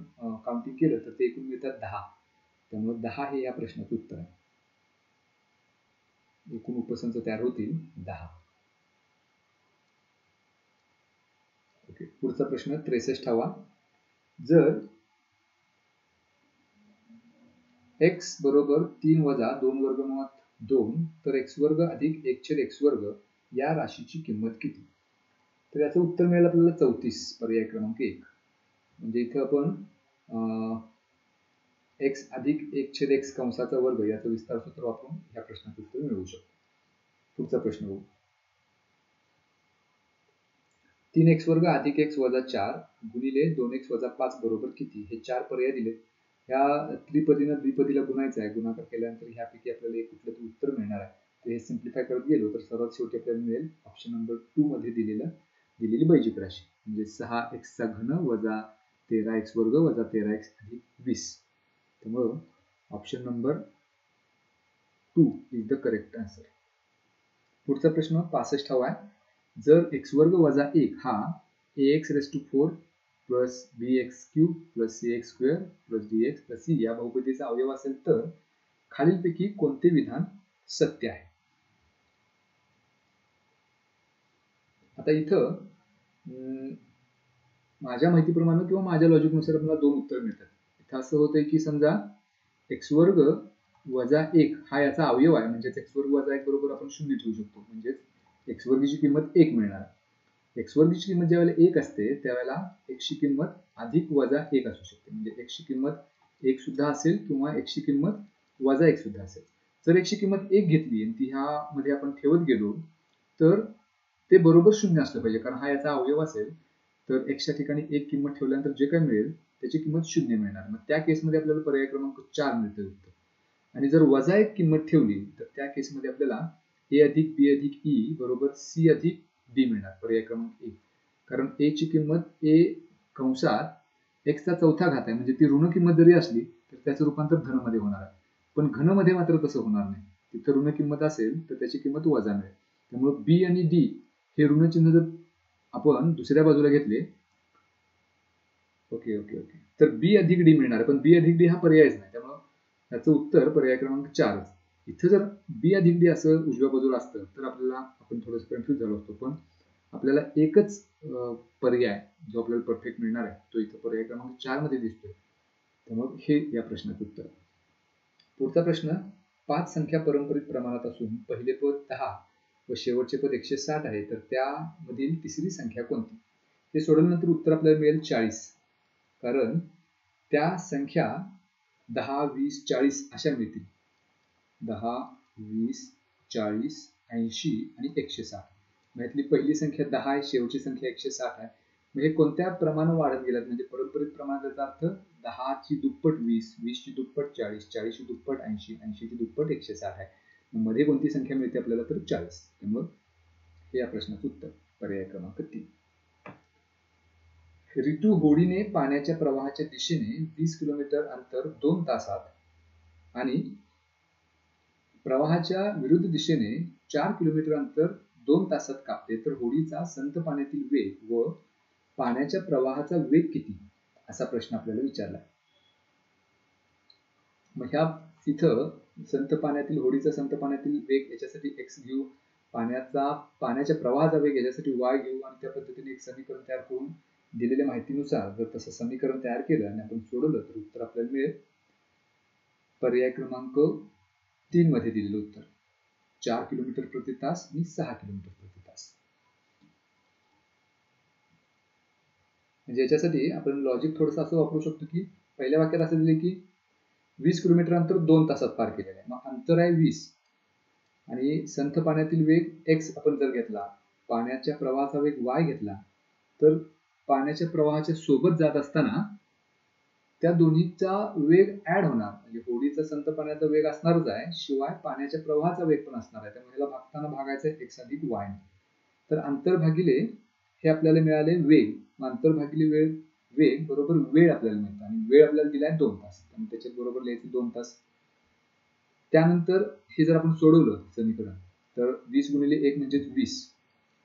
काउंटिंग केलं तर ते एकूण मिळतात 10. त्यामुळे 10 हे या प्रश्नाचं उत्तर आहे. एकूण उपसंच तयार होतील 10. ओके, पुढचा प्रश्न 63वा. जर x बरोबर 3 वजा 2 वर्गमुळात 2 तर x वर्ग अधिक 1/x वर्ग या राशीची किंमत किती? तर याचं उत्तर मिळेल आपल्याला 34, पर्याय क्रमांक 1. म्हणजे इथं आपण x अधिक 1/x कंसाचा वर्ग याचं विस्तार सूत्र वापरून या प्रश्नाचं उत्तर मिळवू शकतो. पुढचा प्रश्न बघू. 3x वर्ग अधिक x वजा 4 गुणिले 2x वजा 5 बरोबर किती? हे 4 पर्याय दिले. ह्या त्रिपदीनं द्विपदीला गुणायचं आहे. गुणाकार केल्यानंतर ह्यापैकी आपल्याला एक कुठलं तरी उत्तर मिळणार आहे. तर हे सिम्प्लिफाय करत गेलो तर सर्वात शेवटी आपल्याला मिळेल ऑप्शन नंबर 2 मध्ये दिलेली बैजिक राशी म्हणजे 6x चा घन वजा 13x वर्ग वजा 13x अधिक 20. त्यामुळे option number 2 is the correct answer. पुढचा प्रश्न 65वा आहे. जर x वर्ग वजा 1 हा ax⁴ plus bx³ plus cx² plus dx plus c या बहुपदीचा अवयव असेल तर खालीलपैकी कोणते विधान सत्य आहे? आता इथं माझ्या माहितीप्रमाणे किंवा माझ्या लॉजिकनुसार मला 2 उत्तर मिळतात. इथं असं होतंय की समजा x वर्ग वजा 1 हा याचा अवयव आहे, म्हणजे x वर्ग वजा 1 बरोबर आपण 0 ठेवू शकतो, म्हणजे x वर्गची किंमत 1 मिळणार. x वर्गची किंमत ज्यावेळेला 1 असते त्यावेळेला x ची किंमत अधिक वजा 1 असू शकते, म्हणजे x ची किंमत 1 सुद्धा असेल किंवा x ची किंमत वजा 1 सुद्धा असेल. जर x ची किंमत 1 घेतली आणि ती ह्यामध्ये आपण ठेवत गेलो तर ते बरोबर 0 असलं पाहिजे, कारण हा याचा अवयव असेल तर x च्या ठिकाणी 1 किंमत ठेवल्यानंतर जे काय मिळेल त्याची किंमत 0 मिळणार. मग त्या केसमध्ये आपल्याला पर्याय क्रमांक 4 मिळतं उत्तर. आणि जर वजा 1 किंमत ठेवली तर त्या केसमध्ये आपल्याला a अधिक b अधिक e बरोबर c अधिक d मिळणार, पर्याय क्रमांक 1. कारण a ची किंमत a कंसात x चा चौथा घात आहे, म्हणजे ती ऋण किंमत जरी असली तर त्याचं रूपांतर धन मध्ये होणार आहे. पण घन मध्ये मात्र तसं होणार नाही. तिथं ऋण किंमत असेल तर त्याची किंमत वजा मिळेल. त्यामुळे b आणि d हे ऋण चिन्ह जर आपण दुसऱ्या बाजूला घेतले ओके ओके ओके तर b अधिक d मिळणार, पण b अधिक d हा पर्यायच नाही, त्यामुळे त्याचं उत्तर पर्याय क्रमांक 4. इथं जर b अधिक d असं उजव्या बाजूला असतं तर आपल्याला आपण थोडंसं कन्फ्युज झालो असतो, पण आपल्याला एकच पर्याय जो आपल्याला परफेक्ट मिळणार आहे तो इथं पर्याय क्रमांक 4 मध्ये दिसतोय. त्यामुळे हे या प्रश्नाचं उत्तर. पुढचा प्रश्न 5 संख्या पारंपरिक प्रमाणात असून पहिले पद 10 व शेवटचे पद 160 आहे, तर त्यामधील तिसरी संख्या कोणती? हे सोडवल्यानंतर उत्तर आपल्याला मिळेल 40, कारण त्या संख्या 10 20 40 अशा मिळतील. 10 20 40 80 आणि 160. यातली पहिली संख्या 10 आहे, शेवटची संख्या 160 आहे. म्हणजे कोणत्या प्रमाणात वाढत गेल्यात, म्हणजे पारंपरिक प्रमाणाचा अर्थ 10 ची दुप्पट 20 20 ची दुप्पट 40 40 ची दुप्पट 80 80 ची दुप्पट 160 आहे. मध्ये कोणती संख्या मिळते आपल्याला तर 40. त्यामुळे हे या प्रश्नाचं उत्तर पर्याय क्रमांक 3. ऋतू होडीने पाण्याच्या प्रवाहाच्या दिशेने 20 किलोमीटर अंतर 2 तासात आणि प्रवाहाच्या विरुद्ध दिशेने 4 किलोमीटर अंतर 2 तासात कापते, तर होडीचा संत पाण्यातील वेग व पाण्याच्या प्रवाहाचा वेग किती, असा प्रश्न आपल्याला विचारला. मग ह्या इथं संत पाण्यातील होडीचा संत पाण्यातील वेग याच्यासाठी x घेऊ, पाण्याच्या प्रवाहाचा वेग याच्यासाठी y घेऊ आणि त्या पद्धतीने एक समीकरण तयार करून दिलेल्या माहितीनुसार जर तसं समीकरण तयार केलं आणि आपण सोडवलं तर उत्तर आपल्याला मिळेल पर्याय क्रमांक 3 मध्ये दिलेलं उत्तर 4 किलोमीटर प्रति तास आणि 6 किलोमीटर प्रति तास. म्हणजे याच्यासाठी आपण लॉजिक थोडंसं असं वापरू शकतो की पहिल्या वाक्यात असं दिले की 20 किलोमीटर अंतर 2 तासात पार केलेलं आहे. मग अंतर आहे 20 आणि संथ पाण्यातील वेग x आपण जर घेतला, पाण्याच्या प्रवाहाचा वेग y घेतला, तर पाण्याच्या प्रवाहाच्या सोबत जात असताना त्या दोन्हीचा वेग ऍड होणार. म्हणजे होडीचा संथ पाण्याचा वेग असणारच आहे, शिवाय पाण्याच्या प्रवाहाचा वेग पण असणार आहे. त्यामुळे ह्याला भागताना भागायचं आहे x अधिक y. तर अंतर भागिले हे आपल्याला मिळाले वेग. अंतर भागिले वेग बरोबर वेळ आपल्याला मिळतो आणि वेळ आपल्याला दिलाय 2 तास. त्यामुळे त्याच्यात बरोबर लिहायचं 2 तास. त्यानंतर हे जर आपण सोडवलं समीकरण तर 20 गुणिले 1 म्हणजे 20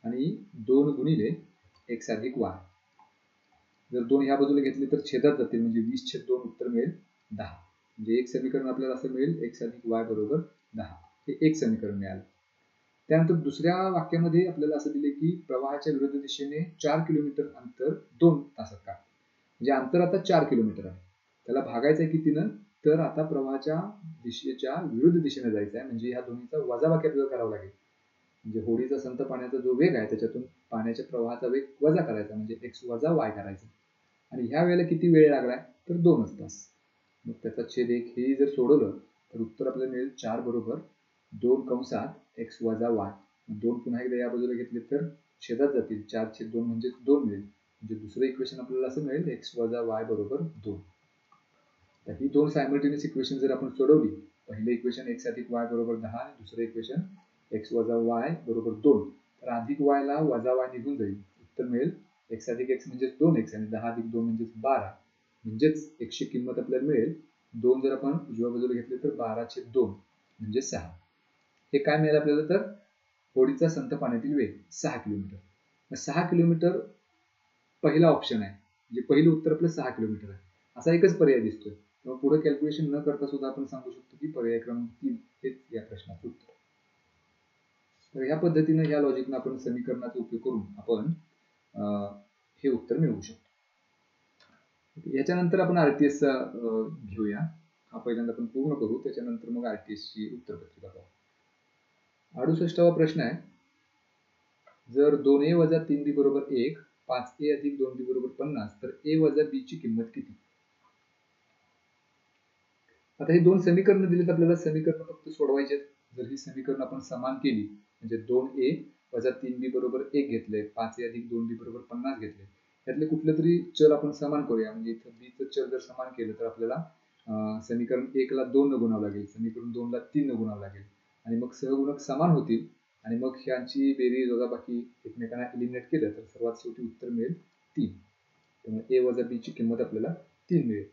आणि 2 गुणिले x अधिक y. जर 2 ह्या बाजूला घेतले तर छेदात जातील म्हणजे 20/2 उत्तर मिळेल 10. म्हणजे एक समीकरण आपल्याला असं मिळेल x अधिक y बरोबर 10. हे एक समीकरण मिळालं. त्यानंतर दुसऱ्या वाक्यामध्ये आपल्याला असं दिले की प्रवाहाच्या विरुद्ध दिशेने 4 किलोमीटर अंतर 2 तासात काढ. म्हणजे अंतर आता 4 किलोमीटर आहे. त्याला भागायचं आहे कितीनं? तर आता प्रवाहाच्या दिशेच्या विरुद्ध दिशेने जायचं आहे. म्हणजे ह्या दोन्हीचा वजाबाकी आपल्याला करावा लागेल. म्हणजे होडीचा संथ पाण्याचा जो वेग आहे त्याच्यातून पाण्याच्या प्रवाहाचा वेग वजा करायचा म्हणजे x वजा y करायचा. आणि ह्या वेळेला किती वेळ लागलाय? तर 2 तास. मग त्याचा छेद 1 हे जर सोडवलं तर उत्तर आपल्याला मिळेल 4 बरोबर 2 कंसात x वजा y. 2 पुन्हा एकदा या बाजूला घेतले तर छेदात जातील. 4/2 म्हणजे 2 मिळेल. म्हणजे दुसरं इक्वेशन आपल्याला असं मिळेल x वजा y बरोबर 2. तर ही दोन सायमल्टेनियस इक्वेशन जर आपण सोडवली, पहिलं इक्वेशन x अधिक y बरोबर 10 आणि दुसरं इक्वेशन x वजा y बरोबर 2, तर अधिक y ला वजा y निघून जाईल. उत्तर मिळेल x अधिक x म्हणजे 2x आणि 10 अधिक 2 म्हणजे 12. म्हणजेच x ची किंमत आपल्याला मिळेल 2 जर आपण उजव्या बाजूला घेतले तर 12/2 म्हणजे 6. हे काय मिळेल आपल्याला? तर होडीचा संथ पाण्यातील वेग 6 किलोमीटर. 6 किलोमीटर पहिला ऑप्शन आहे. म्हणजे पहिलं उत्तर आपलं 6 किलोमीटर आहे. असा एकच पर्याय दिसतोय. तेव्हा पुढे कॅल्क्युलेशन न करता सुद्धा आपण सांगू शकतो की पर्याय क्रमांक 3 हेच या प्रश्नाचं उत्तर. तर ह्या पद्धतीने या लॉजिकने आपण समीकरणाचा उपयोग करून आपण हे उत्तर मिळवू शकतो. याच्यानंतर आपण आरटीएस घेऊया. हा पहिल्यांदा आपण पूर्ण करू, त्याच्यानंतर मग आरटीएस ची उत्तरपत्रिका पाहू. 68वा प्रश्न आहे. जर 2a वजा 3b बरोबर 1, 5a अधिक 2b बरोबर 50, तर a वजा b ची किंमत किती? आता ही दोन समीकरणं दिलीत आपल्याला. समीकरण फक्त सोडवायचे. जर ही समीकरण आपण समान केली म्हणजे 2a वजा 3b बरोबर 1 घेतले, 5a अधिक 2b बरोबर 50 घेतले, यातले कुठले तरी चल आपण समान करूया. म्हणजे इथं b चं चल जर समान केलं तर आपल्याला समीकरण 1 ला 2 न गुणावं लागेल, समीकरण 2 ला 3 न गुणावं लागेल आणि मग सहगुणक समान होतील आणि मग ह्यांची बेरीज वजाबाकी एकमेकांना एलिमिनेट केलं तर सर्वात शेवटी उत्तर मिळेल 3. त्यामुळे a वजा b ची किंमत आपल्याला 3 मिळेल.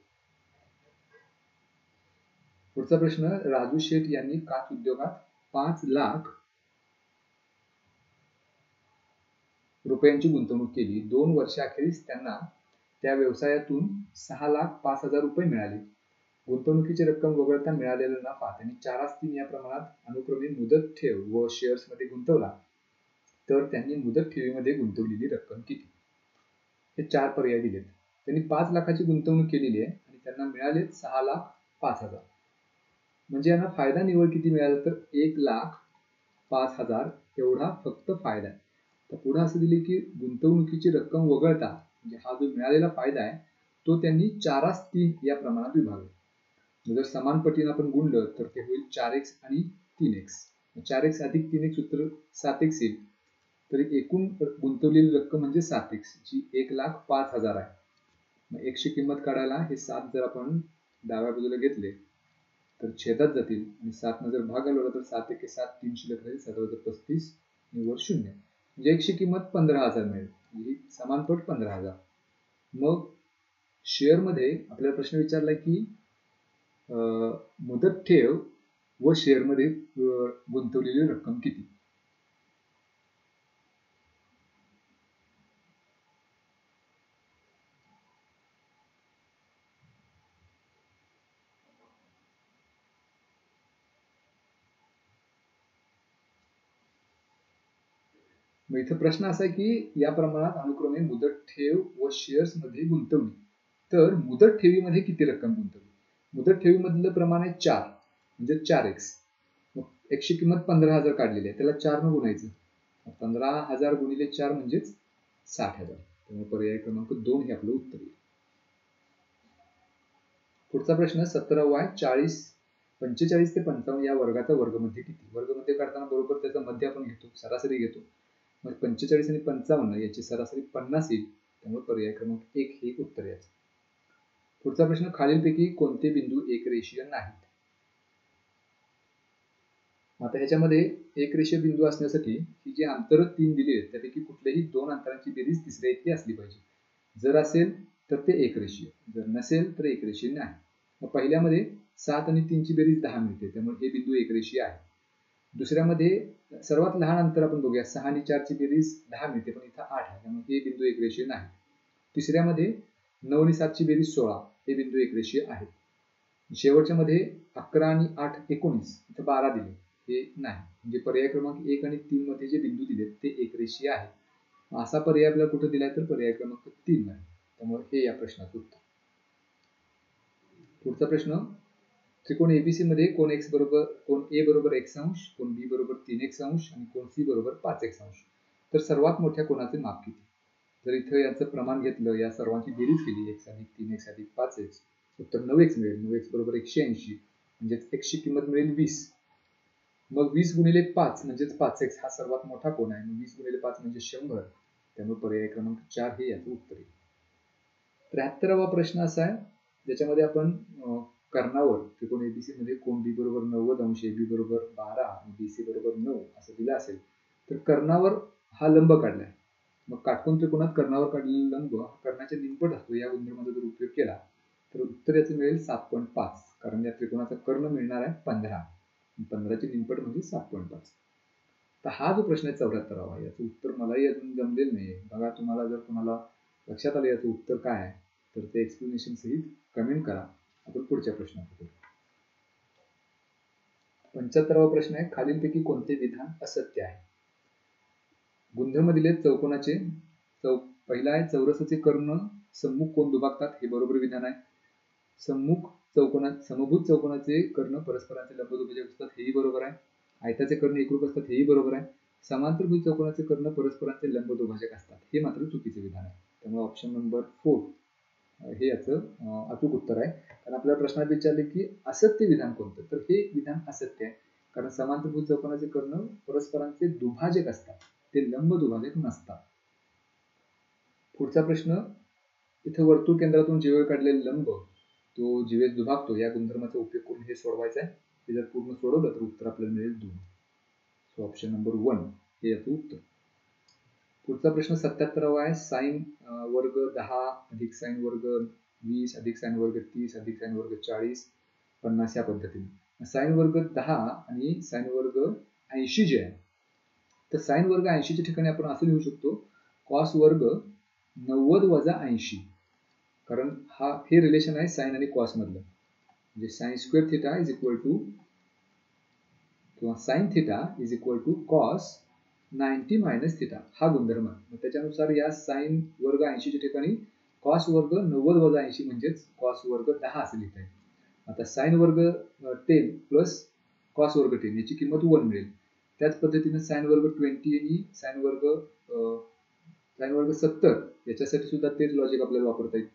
पुढचा प्रश्न. राजू शेठ यांनी काच उद्योगात 5 लाख रुपयांची गुंतवणूक केली. 2 वर्षाखेरीस त्यांना त्या व्यवसायातून 6,05,000 रुपये मिळाले. गुंतवणुकीची रक्कम वगळता मिळालेला नफा त्यांनी 4/3 या प्रमाणात अनुक्रमे मुदत ठेव व शेअर्स मध्ये गुंतवला. तर त्यांनी मुदत ठेवीमध्ये गुंतवलेली रक्कम किती? हे 4 पर्याय दिलेत. त्यांनी 5 लाखाची गुंतवणूक केलेली आहे आणि त्यांना मिळाले 6,05,000. म्हणजे यांना फायदा निव्वळ किती मिळाला? तर 1,05,000 एवढा फक्त फायदा आहे. तर पुढे असं दिले की गुंतवणुकीची रक्कम वगळता म्हणजे हा जो मिळालेला फायदा आहे तो त्यांनी 4/3 या प्रमाणात विभागला. जर समान पटीने आपण गुणलं तर ते होईल 4x आणि 3x. 4x अधिक 3x उत्तर 7x येईल. तरी एकूण गुंतवलेली रक्कम म्हणजे 7x जी 1,05,000 आहे. मग x ची किंमत काढायला हे 7 जर आपण डाव्या बाजूला घेतले तर छेदात जातील आणि 7 ने जर भाग घालवला तर 7 1 7 3 शिल्लक राहील, 7 35 निव्वळ 0. म्हणजे x ची किंमत 15,000 मिळेल. ही समानपट 15,000. मग शेअर मध्ये आपल्याला प्रश्न विचारलाय की मुदत ठेव व शेअर मध्ये गुंतवलेली रक्कम किती? मग इथं प्रश्न असा आहे की या प्रमाणात अनुक्रमे मुदत ठेव व शेअर्स मध्ये गुंतवली तर मुदत ठेवीमध्ये किती रक्कम गुंतवली. मुदत ठेवीमधलं प्रमाण आहे 4 म्हणजे 4x. मग x ची किंमत 15,000 काढलेली आहे, त्याला 4 न गुणायचं. 15,000 गुणिले 4 म्हणजेच 60,000. त्यामुळे पर्याय क्रमांक 2 हे आपलं उत्तर येईल. पुढचा प्रश्न 17 40 45 ते 55 या वर्गाचा वर्गमध्य किती. वर्गमध्य काढताना बरोबर त्याचा मध्य आपण घेतो, सरासरी घेतो. मग 45 आणि 55 याची सरासरी 50 येईल. त्यामुळे पर्याय क्रमांक 1 हे उत्तर याचं. पुढचा प्रश्न खालीलपैकी कोणते बिंदू एकरेषीय नाहीत. आता ह्याच्यामध्ये एकरेषीय बिंदू असण्यासाठी ही जी अंतर 3 दिली आहेत त्यापैकी कुठल्याही 2 अंतरांची बेरीज तिसऱ्या इतकी असली पाहिजे. जर असेल तर ते एकरेषीय, जर नसेल तर एकरेषीय नाही. मग पहिल्यामध्ये 7 आणि 3 ची बेरीज 10 मिळते, त्यामुळे हे बिंदू एकरेषीय आहे. दुसऱ्यामध्ये सर्वात लहान अंतर आपण बघूया, 6 आणि 4 ची बेरीज 10 मिळते पण इथं 8 आहे, त्यामुळे हे बिंदू एकरेषीय नाही. तिसऱ्यामध्ये 9 आणि 7 ची बेरीज 16, हे बिंदू एकरेषीय आहे. शेवटच्या मध्ये 11 आणि 8 19, इथं 12 दिले, हे नाही. म्हणजे पर्याय क्रमांक 1 आणि 3 मध्ये जे बिंदू दिले ते एकरेषीय आहे. असा पर्याय आपल्याला कुठे दिलाय तर पर्याय क्रमांक 3 आहे. त्यामुळे हे या प्रश्नाचं उत्तर. पुढचा प्रश्न त्रिकोण एबीसी मध्ये कोण x बरोबर कोण a बरोबर x अंश, कोण b बरोबर 3x अंश आणि कोण c बरोबर 5x अंश. तर सर्वात मोठ्या कोणाचे माप किती. जर इथं याचं प्रमाण घेतलं, या सर्वांची बेरीज केली, x अधिक 3x अधिक 5x, उत्तर 9x मिळेल. 9x बरोबर 180, म्हणजेच x ची किंमत मिळेल 20. मग 20 गुणिले 5 म्हणजेच 5x हा सर्वात मोठा कोण आहे. 20 गुणिले 5 म्हणजे 100. त्यामुळे पर्याय क्रमांक 4 हे याचं उत्तर येईल. 73वा प्रश्न असा आहे ज्याच्यामध्ये आपण कर्णावर त्रिकोण एबीसी मध्ये कोण b बरोबर 90 अंश, ab बरोबर 12 आणि bc बरोबर 9 असं दिलं असेल तर कर्णावर हा लंब काढलाय. मग काटकोन त्रिकोणात कर्णावर काढलेला लंब हा कर्णाच्या निमपट असतो. या गुणधर्माचा जर उपयोग केला तर उत्तर याचं मिळेल 7.5, कारण या त्रिकोणाचा कर्ण मिळणार आहे 15. 15 ची निमपट म्हणजे 7.5. तर हा जो प्रश्न आहे 74वा, याचं उत्तर मलाही अजून जमलेलं नाही. बघा, तुम्हाला जर कोणाला लक्षात आलं याचं उत्तर काय आहे तर ते एक्सप्लेनेशन सहित कमेंट करा. आपण पुढच्या प्रश्नात बघू. 75वा प्रश्न आहे खालीलपैकी कोणते विधान असत्य आहे. गुणधर्म दिलेत चौकोनाचे. पहिला आहे चौरसाचे कर्ण सम्मुख कोण दुभागतात, हे बरोबर विधान आहे. समभुज चौकोनाचे कर्ण परस्परांचे लंब दुभाजक असतात, हेही बरोबर आहे. आयताचे कर्ण एकरूप असतात, हेही बरोबर आहे. समांतरभुज चौकोनाचे कर्ण परस्परांचे लंब दुभाजक असतात, हे मात्र चुकीचे विधान आहे. त्यामुळे ऑप्शन नंबर 4 हे याचं अचूक उत्तर आहे. कारण आपल्या प्रश्नात विचारले की असत्य विधान कोणतं, तर हे विधान असत्य आहे. कारण समांतरभुज चौकोनाचे कर्ण परस्परांचे दुभाजक असतात, ते लंब दुभाजक नसतात. पुढचा प्रश्न, इथे वर्तुळ केंद्रातून जीवेवर काढलेले लंब तो जीवेस दुभागतो, या गुणधर्माचा उपयोग करून हे सोडवायचं आहे. हे जर पूर्ण सोडवलं तर उत्तर आपल्याला मिळेल 2. सो ऑप्शन नंबर 1 हे याचं उत्तर. पुढचा प्रश्न 77वा आहे साइन वर्ग 10 अधिक साइन वर्ग 20 अधिक साइन वर्ग 30 अधिक साइन वर्ग 40 50 या पद्धतीने. साइन वर्ग 10 आणि साइन वर्ग 80 जे आहे, तर साइन वर्ग 80 च्या ठिकाणी आपण असं लिहू शकतो कॉस वर्ग 90 वजा 80, कारण हे रिलेशन आहे साइन आणि कॉस मधलं. म्हणजे sine square theta is equal to किंवा sine theta is equal to cos 90 minus theta, हा गुणधर्म आहे. त्याच्यानुसार या साइन वर्ग 80 च्या ठिकाणी कॉस वर्ग 90 वजा 80 म्हणजेच कॉस वर्ग 10 असे लिहिता येईल. आता साइन वर्ग 10 प्लस कॉस वर्ग 10 याची किंमत 1 मिळेल. त्याच पद्धतीने साइन वर्ग 20 आणि साइन वर्ग 70 याच्यासाठी सुद्धा तेच लॉजिक आपल्याला वापरता येईल.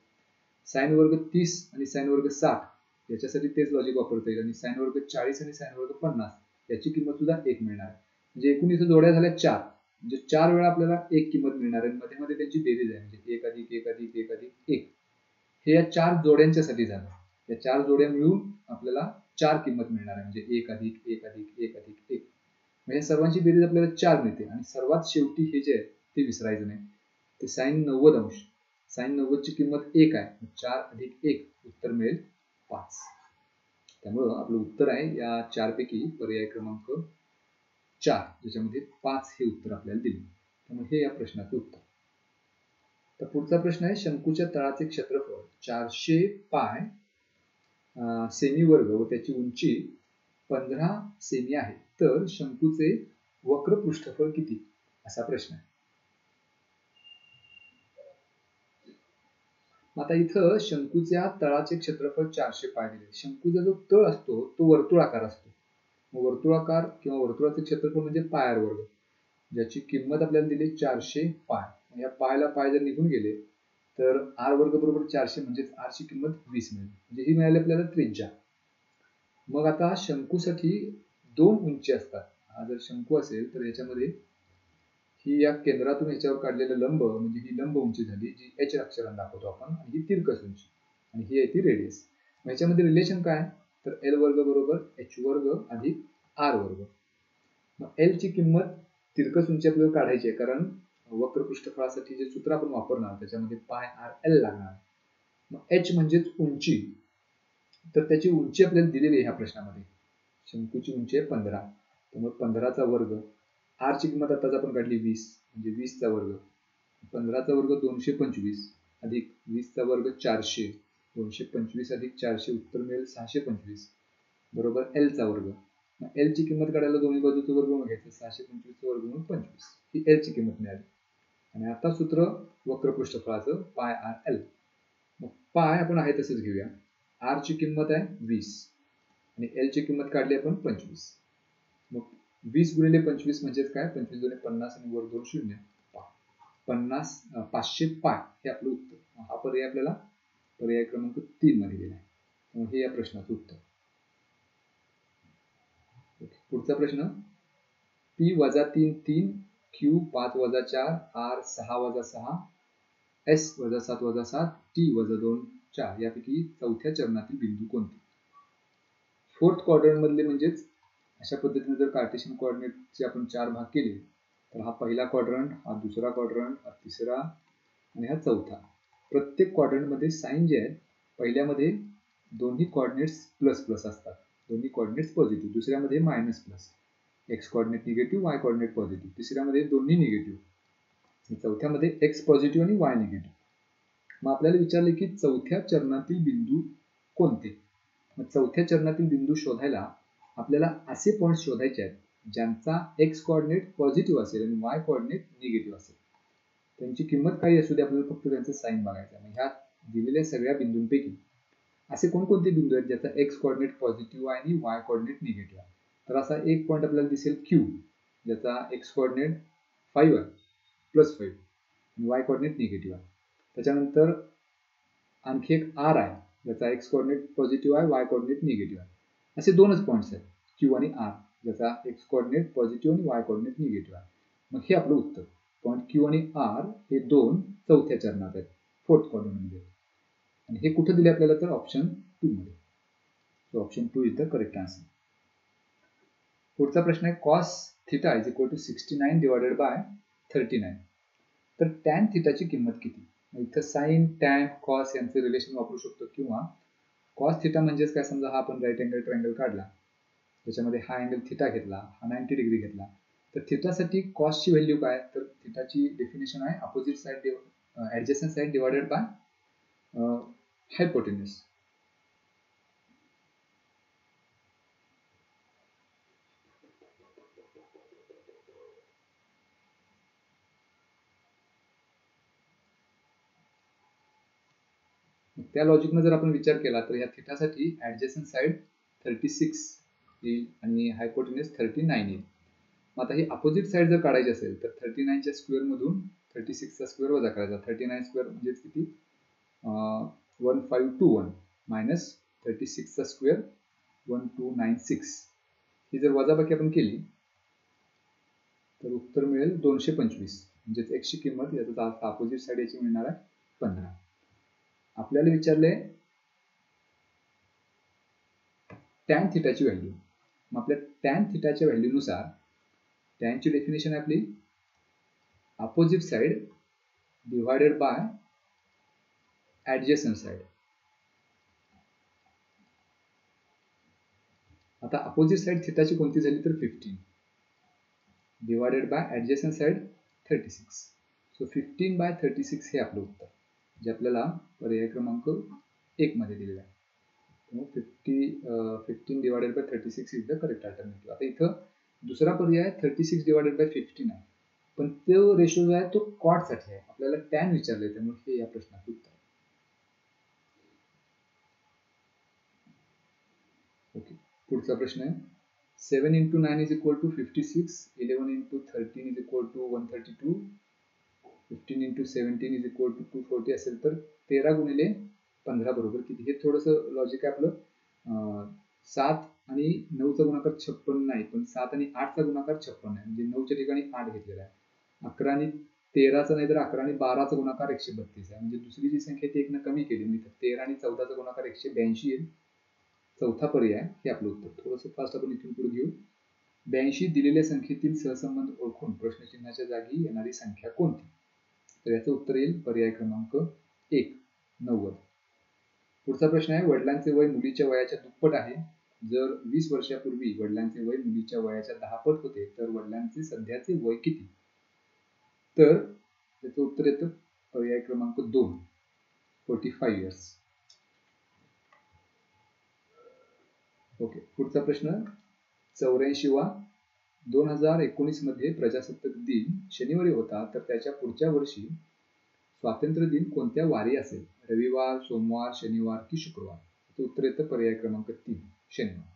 साइन वर्ग 30 आणि साइन वर्ग 60 याच्यासाठी तेच लॉजिक वापरता येईल. आणि साइन वर्ग 40 आणि साइन वर्ग 50 याची किंमत सुद्धा 1 मिळणार आहे. म्हणजे एकूण इथे जोड्या झाल्या 4, म्हणजे 4 वेळा आपल्याला 1 किंमत मिळणार आहे. मध्ये मध्ये त्यांची बेरीज आहे, म्हणजे 1 अधिक 1 अधिक 1 अधिक 1. हे या 4 जोड्यांच्यासाठी झालं. या 4 जोड्या मिळून आपल्याला 4 किंमत मिळणार आहे, म्हणजे 1 अधिक 1 अधिक 1 अधिक 1. म्हणजे सर्वांची बेरीज आपल्याला 4 मिळते. आणि सर्वात शेवटी हे जे आहे ते विसरायचं नाही, ते साइन 90 अंश. साइन 90 ची किंमत 1 आहे, 4 अधिक 1 उत्तर मिळेल 5. त्यामुळं आपलं उत्तर आहे या 4 पैकी पर्याय क्रमांक 4, ज्याच्यामध्ये 5 हे उत्तर आपल्याला दिले. त्यामुळे हे या प्रश्नाचं उत्तर. तर पुढचा प्रश्न आहे शंकूच्या तळाचे क्षेत्रफळ 400 पाय सेमी वर्ग व त्याची उंची 15 सेमी आहे, तर शंकूचे वक्र पृष्ठफळ किती, असा प्रश्न आहे. आता इथं शंकूच्या तळाचे क्षेत्रफळ 400 पाय दिले. शंकूचा जो तळ असतो तो वर्तुळाकार असतो. वर्तुळाकार किंवा वर्तुळाचे क्षेत्रफळ म्हणजे पाय r वर्ग, ज्याची किंमत आपल्याला दिली 400 पाय. या पायला पाय जर निघून गेले तर r वर्ग बरोबर 400 म्हणजे r ची किंमत 20 मिळेल. म्हणजे ही मिळाली आपल्याला त्रिज्या. मग आता शंकूसाठी दोन उंची असतात. हा जर शंकू असेल तर याच्यामध्ये ही या केंद्रातून याच्यावर काढलेलं लंब म्हणजे ही लंब उंची झाली, जी h अक्षराने दाखवतो आपण, आणि ही तिरकस उंची, आणि ही आहे ती रेडियस. याच्यामध्ये रिलेशन काय तर l वर्ग बरोबर h वर्ग अधिक r वर्ग. मग l ची किंमत तिरकस उंची आपल्याला काढायची आहे, कारण वक्र पृष्ठफळासाठी जे सूत्र आपण वापरणार त्याच्यामध्ये पाय r l लागणार. मग h म्हणजेच उंची, तर त्याची उंची आपल्याला दिलेली आहे ह्या प्रश्नामध्ये. शंकूची उंची आहे 15, त्यामुळे 15चा वर्ग, r ची किंमत आताच आपण काढली 20 म्हणजे 20चा वर्ग, 15चा वर्ग 225 अधिक 20चा वर्ग 400, 225 अधिक 400 उत्तर मिळेल 625 बरोबर l चा वर्ग. l ची किंमत काढायला दोन्ही बाजूचं वर्गमूळ घ्यायचं, 625 वर्गमूळ 25 ही l ची किंमत मिळाली. आणि आता सूत्र वक्र पृष्ठफळाचं पाय r l. मग पाय आपण आहे तसंच घेऊया. r ची किंमत आहे 20 आणि l ची किंमत काढली आपण 25. मग 20 गुणिले 25 म्हणजेच काय, 25 गुणिले 50 आणि वर 2 शून्य, 500 पाय हे आपलं उत्तर. हा पर्याय आपल्याला पर्याय क्रमांक 3 मध्ये दिला आहे. त्यामुळे हे या प्रश्नाचं उत्तर. पुढचा प्रश्न, p वजा 3 3 q 5 वजा 4 r 6 वजा 6 s वजा 7 वजा 7 t वजा 2 4 यापैकी चौथ्या चरणातील बिंदू कोणते? फोर्थ क्वाड्रंट मधले म्हणजेच अशा पद्धतीने जर कार्टेशियन कोऑर्डिनेटचे आपण 4 भाग केले तर हा पहिला क्वाड्रंट, हा दुसरा क्वाड्रंट, हा तिसरा आणि हा चौथा. प्रत्येक क्वाड्रंट मध्ये साइन जे आहे, पहिल्यामध्ये दोन्ही कोऑर्डिनेट्स प्लस प्लस असतात, दोन्ही कोऑर्डिनेट्स पॉझिटिव्ह, दुसऱ्यामध्ये minus plus, X coordinate negative, Y coordinate positive, तिसऱ्यामध्ये दोन्ही निगेटिव्ह, चौथ्यामध्ये एक्स पॉझिटिव्ह आणि वाय निगेटिव्ह. मग आपल्याला विचारले की चौथ्या चरणातील बिंदू कोणते? मग चौथ्या चरणातील बिंदू शोधायला आपल्याला असे पॉइंट शोधायचे आहेत ज्यांचा एक्स कोऑर्डिनेट पॉझिटिव्ह असेल आणि वाय कोऑर्डिनेट निगेटिव्ह असेल. त्यांची किंमत काही असू दे, आपल्याला फक्त त्यांचं साइन बघायचं आहे. ह्या दिलेल्या सगळ्या बिंदूंपैकी असे कोणकोणते बिंदू आहेत ज्याचा एक्स कोऑर्डिनेट पॉझिटिव्ह आहे आणि वाय कोऑर्डिनेट निगेटिव्ह आहे? तर असा एक पॉइंट आपल्याला दिसेल Q, ज्याचा एक्स कोऑर्डिनेट 5 आहे +5 आणि वाय कोऑर्डिनेट निगेटिव्ह आहे. त्याच्यानंतर आणखी एक R आहे, ज्याचा एक्स कोऑर्डिनेट पॉझिटिव्ह आहे, वाय कोऑर्डिनेट निगेटिव्ह आहे. असे दोनच पॉइंट्स आहेत Q आणि R, ज्याचा एक्स कोऑर्डिनेट पॉझिटिव्ह आणि वाय कोऑर्डिनेट निगेटिव्ह आहे. मग हे आपलं उत्तर. पॉइंट Q आणि R हे दोन चौथ्या चरणात आहेत, फोर्थ क्वाड्रंटमध्ये. आणि हे कुठे दिले आपल्याला तर ऑप्शन 2 मध्ये. So option 2 is the correct answer. पुढचा प्रश्न आहे, cos θ is equal to 69 divided by 39. तर tan θ ची किंमत किती? इथं साइन, टॅन, कॉस यांचे रिलेशन वापरू शकतो, किंवा cos θ म्हणजेच काय, समजा हा आपण राईट अँगल ट्रायंगल काढला, त्याच्यामध्ये हा अँगल θ घेतला, हा 90 डिग्री घेतला, तर θ साठी cos ची व्हॅल्यू काय, तर θ ची डेफिनेशन आहे opposite side adjacent side divided by hypotenuse. त्या लॉजिकने जर आपण विचार केला तर या θ साठी ऍडजसंट साइड 36 येईल आणि हायपोटेन्यूज 39 येईल. मग आता ही अपोजिट साइड जर काढायची असेल तर 39 च्या स्क्वेअर मधून 36 चा स्क्वेअर वजा करायचा. 39 स्क्वेअर म्हणजे किती, 1521 मायनस 36 चा स्क्वेअर 1296. ही जर वजाबाकी आपण केली तर उत्तर मिळेल 225. म्हणजे x ची किंमत, याचा अपोजिट साइड याची मिळणार आहे 15. आपल्याला विचारले tan θ ची व्हॅल्यू. मग आपल्या tan θ च्या व्हॅल्यूनुसार tan ची डेफिनेशन आहे आपली opposite side divided by adjacent side. आता अपोजिट साइड θ ची कोणती झाली तर 15 divided by adjacent side 36. So 15 by 36 हे आपलं उत्तर, जे आपल्याला पर्याय क्रमांक 1 मध्ये दिलेलं आहे. 15 divided bye 36 is the correct alternative. आता इथं दुसरा पर्याय 36 डिवायडेड बाय 15 आहे, पण तो रेशो जो आहे तो कॉट साठी आहे, आपल्याला टॅन विचारले, त्यामुळे हे या प्रश्नाचं उत्तर आहे. पुढचा प्रश्न आहे 7 into 9 is equal to 56, 11 into 13 is equal to 132, 15 into 17 is equal to 240 असेल तर 13 गुणिले 15 बरोबर किती? हे थोडंसं लॉजिक आहे आपलं. 7 आणि 9चा गुणाकार 56 नाही, पण 7 आणि 8चा गुणाकार 56 आहे, म्हणजे 9च्या ठिकाणी 8 घेतलेला आहे. 11 आणि 13चा नाही तर 11 आणि 12चा गुणाकार 132 आहे, म्हणजे दुसरी जी संख्या ती 1 कमी केली, म्हणजे 13 आणि 14चा गुणाकार 182 येईल. चौथा पर्याय हे आपलं उत्तर. थोडंसं फास्ट आपण इथून पुढे घेऊ. 82 दिलेल्या संख्येतील सहसंबंध ओळखून प्रश्नचिन्हाच्या जागी येणारी संख्या कोणती? तर याचं उत्तर येईल पर्याय क्रमांक 1, 90. पुढचा प्रश्न आहे वडिलांचे वय मुलीच्या वयाच्या दुप्पट आहे. जर 20 वर्षापूर्वी वडिलांचे वय मुलीच्या वयाच्या 10 पट होते तर वडिलांचे सध्याचे वय किती? तर त्याचं उत्तर येतं पर्याय क्रमांक 2, 45 इयर्स. ओके. पुढचा प्रश्न 84वा 2019 मध्ये प्रजासत्ताक दिन शनिवारी होता, तर त्याच्या पुढच्या वर्षी स्वातंत्र्य दिन कोणत्या वारी असेल? रविवार, सोमवार, शनिवार की शुक्रवार? उत्तर येतं पर्याय क्रमांक 3, शनिवार.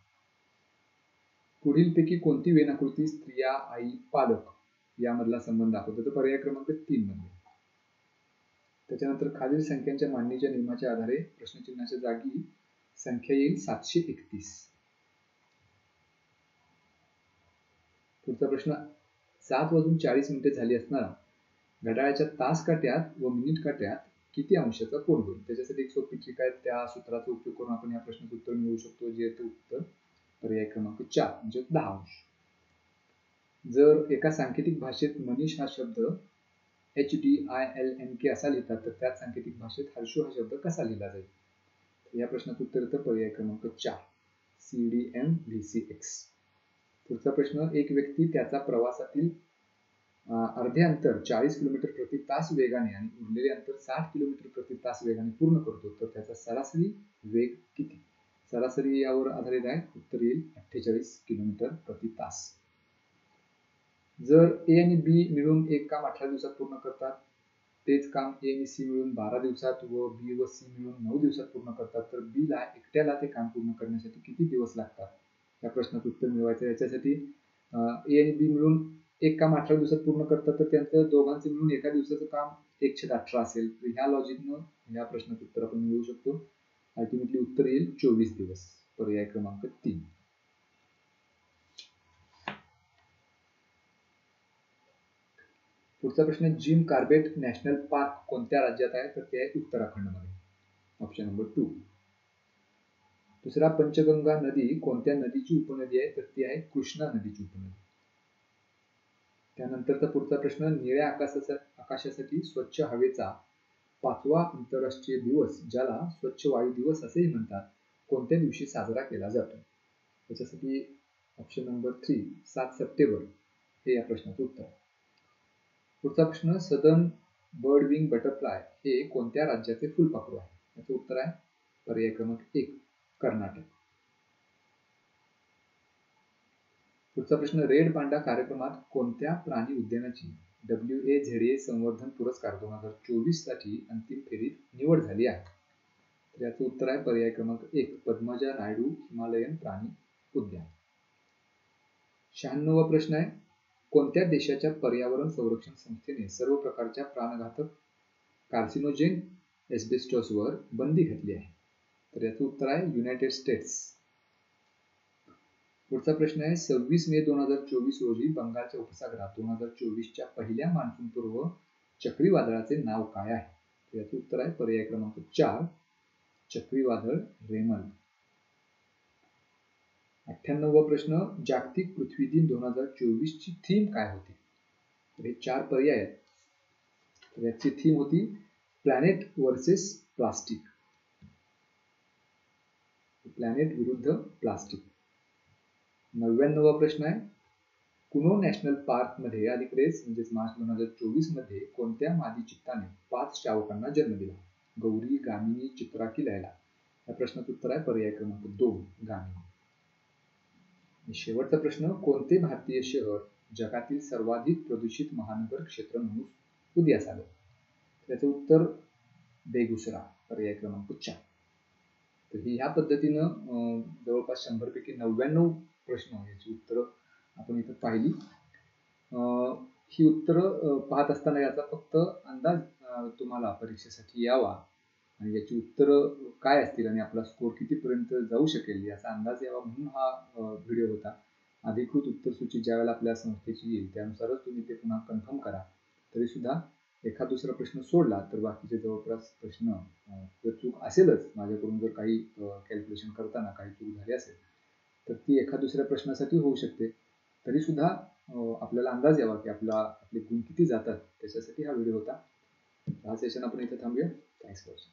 पुढीलपैकी कोणती वेणाकृती स्त्रिया, आई, पालक यामधला संबंध दाखवतो? तर पर्याय क्रमांक 3 मध्ये. त्याच्यानंतर खालील संख्यांच्या मांडणीच्या नियमाच्या आधारे प्रश्नचिन्हाच्या जागी संख्या येईल 731. पुढचा प्रश्न 7:40 झाली असणार घड्याळाच्या तास काट्यात व मिनिट काट्यात किती अंशाचा कोन होईल? त्याच्यासाठी एक सोपी ट्रिक आहे, त्या सूत्राचा उपयोग करून आपण या प्रश्नाचं उत्तर मिळवू शकतो, जे येतं उत्तर पर्याय क्रमांक 4 म्हणजे 10 अंश. जर एका सांकेतिक भाषेत मनीष हा शब्द HDILNK असा लिहितात, तर त्याच सांकेतिक भाषेत हर्षू हा शब्द कसा लिहिला जाईल? या प्रश्नाचं उत्तर येतं पर्याय क्रमांक 4, CDMVCX. पुढचा प्रश्न एक व्यक्ती त्याचा प्रवासातील अर्धे अंतर 40 किलोमीटर प्रति तास वेगाने आणि उरलेले अंतर 60 किलोमीटर प्रति तास वेगाने पूर्ण करतो, तर त्याचा सरासरी वेग किती? सरासरी यावर आधारित आहे, उत्तर येईल 48 किलोमीटर प्रति तास. जर ए आणि बी मिळून एक काम 18 दिवसात पूर्ण करतात, तेच काम ए आणि सी मिळून 12 दिवसात व बी व सी मिळून 9 दिवसात पूर्ण करतात, तर बी ला एकट्याला ते काम पूर्ण करण्यासाठी किती दिवस लागतात? या प्रश्नाचं उत्तर मिळवायचं. याच्यासाठी ए आणि बी मिळून एक काम 18 दिवसात पूर्ण करतात, तर त्यांचं दोघांचे मिळून एका दिवसाचं काम 1/18 असेल. तर ह्या लॉजिकनं या प्रश्नाचं उत्तर आपण मिळवू शकतो. अल्टिमेटली उत्तर येईल 24 दिवस, पर्याय क्रमांक 3. पुढचा प्रश्न जिम कार्बेट नॅशनल पार्क कोणत्या राज्यात आहे? तर ते आहे उत्तराखंडमध्ये, ऑप्शन नंबर 2. दुसरा पंचगंगा नदी कोणत्या नदीची उपनदी आहे? तर ती आहे कृष्णा नदीची उपनदी. त्यानंतरचा पुढचा प्रश्न निळ्या आकाशासाठी स्वच्छ हवेचा 5वा आंतरराष्ट्रीय दिवस, ज्याला स्वच्छ वायू दिवस असेही म्हणतात, कोणत्या दिवशी साजरा केला जातो? त्याच्यासाठी ऑप्शन नंबर 3, 7 सप्टेंबर हे या प्रश्नाचं उत्तर. पुढचा प्रश्न सदर्न बर्ड विंग बटरफ्लाय हे कोणत्या राज्याचे फुलपाखरू आहे? याचं उत्तर आहे पर्याय क्रमांक 1, कर्नाटक. पुढचा प्रश्न रेड पांडा कार्यक्रमात कोणत्या प्राणी उद्यानाची WAZA संवर्धन पुरस्कार 2024 साठी अंतिम फेरीत निवड झाली आहे? तर याचं उत्तर आहे पर्याय क्रमांक 1, पद्मजा नायडू हिमालयन प्राणी उद्यान. 96वा प्रश्न आहे कोणत्या देशाच्या पर्यावरण संरक्षण संस्थेने सर्व प्रकारच्या प्राणघातक कार्सिनोजेन एस्बेस्टॉसवर बंदी घातली आहे? तर याचं उत्तर आहे युनायटेड स्टेट्स. पुढचा प्रश्न आहे 26 मे 2024 रोजी बंगालच्या उपसागरात 2024च्या पहिल्या मान्सूनपूर्व चक्रीवादळाचे नाव काय आहे? तर याचं उत्तर आहे पर्याय क्रमांक 4, चक्रीवादळ रेमल. 98वा प्रश्न जागतिक पृथ्वी दिन 2024 ची थीम काय होती? तर हे 4 पर्याय आहेत. तर याची थीम होती प्लॅनेट वर्सेस प्लास्टिक, प्लॅनेट विरुद्ध प्लास्टिक. 99वा प्रश्न आहे कुनो नॅशनल पार्क मध्ये अलीकडेच म्हणजेच मार्च 2024 मध्ये कोणत्या मादी चित्ताने 5 शावकांना जन्म दिला? गौरी, गामिनी, चित्रा की लैला? या प्रश्नाचं उत्तर आहे पर्याय क्रमांक 2, गामिनी. शेवटचा प्रश्न कोणते भारतीय शहर जगातील सर्वाधिक प्रदूषित महानगर क्षेत्र म्हणून उदयास आले? त्याचं उत्तर बेगुसरा, पर्याय क्रमांक 4. तर ह्या पद्धतीनं जवळपास 100 पैकी 99 प्रश्न याची उत्तरं आपण इथं पाहिली. ही उत्तरं पाहत असताना याचा फक्त अंदाज तुम्हाला परीक्षेसाठी यावा आणि याची उत्तरं काय असतील आणि आपला स्कोर कितीपर्यंत जाऊ शकेल याचा अंदाज यावा म्हणून हा व्हिडिओ होता. अधिकृत उत्तरसूची ज्यावेळेला आपल्या संस्थेची येईल त्यानुसारच तुम्ही ते पुन्हा कन्फर्म करा. तरी सुद्धा एखाद दुसरा प्रश्न सोडला तर बाकीचे जवळपास प्रश्न जर चूक असेलच माझ्याकडून जर काही कॅल्क्युलेशन करताना काही चूक झाली असेल तर ती एखाद दुसऱ्या प्रश्नासाठी होऊ शकते. तरी सुद्धा आपल्याला अंदाज यावा की आपले गुण किती जातात त्याच्यासाठी हा व्हिडिओ होता. हा सेशन आपण इथे थांबूया. Thanks for watching.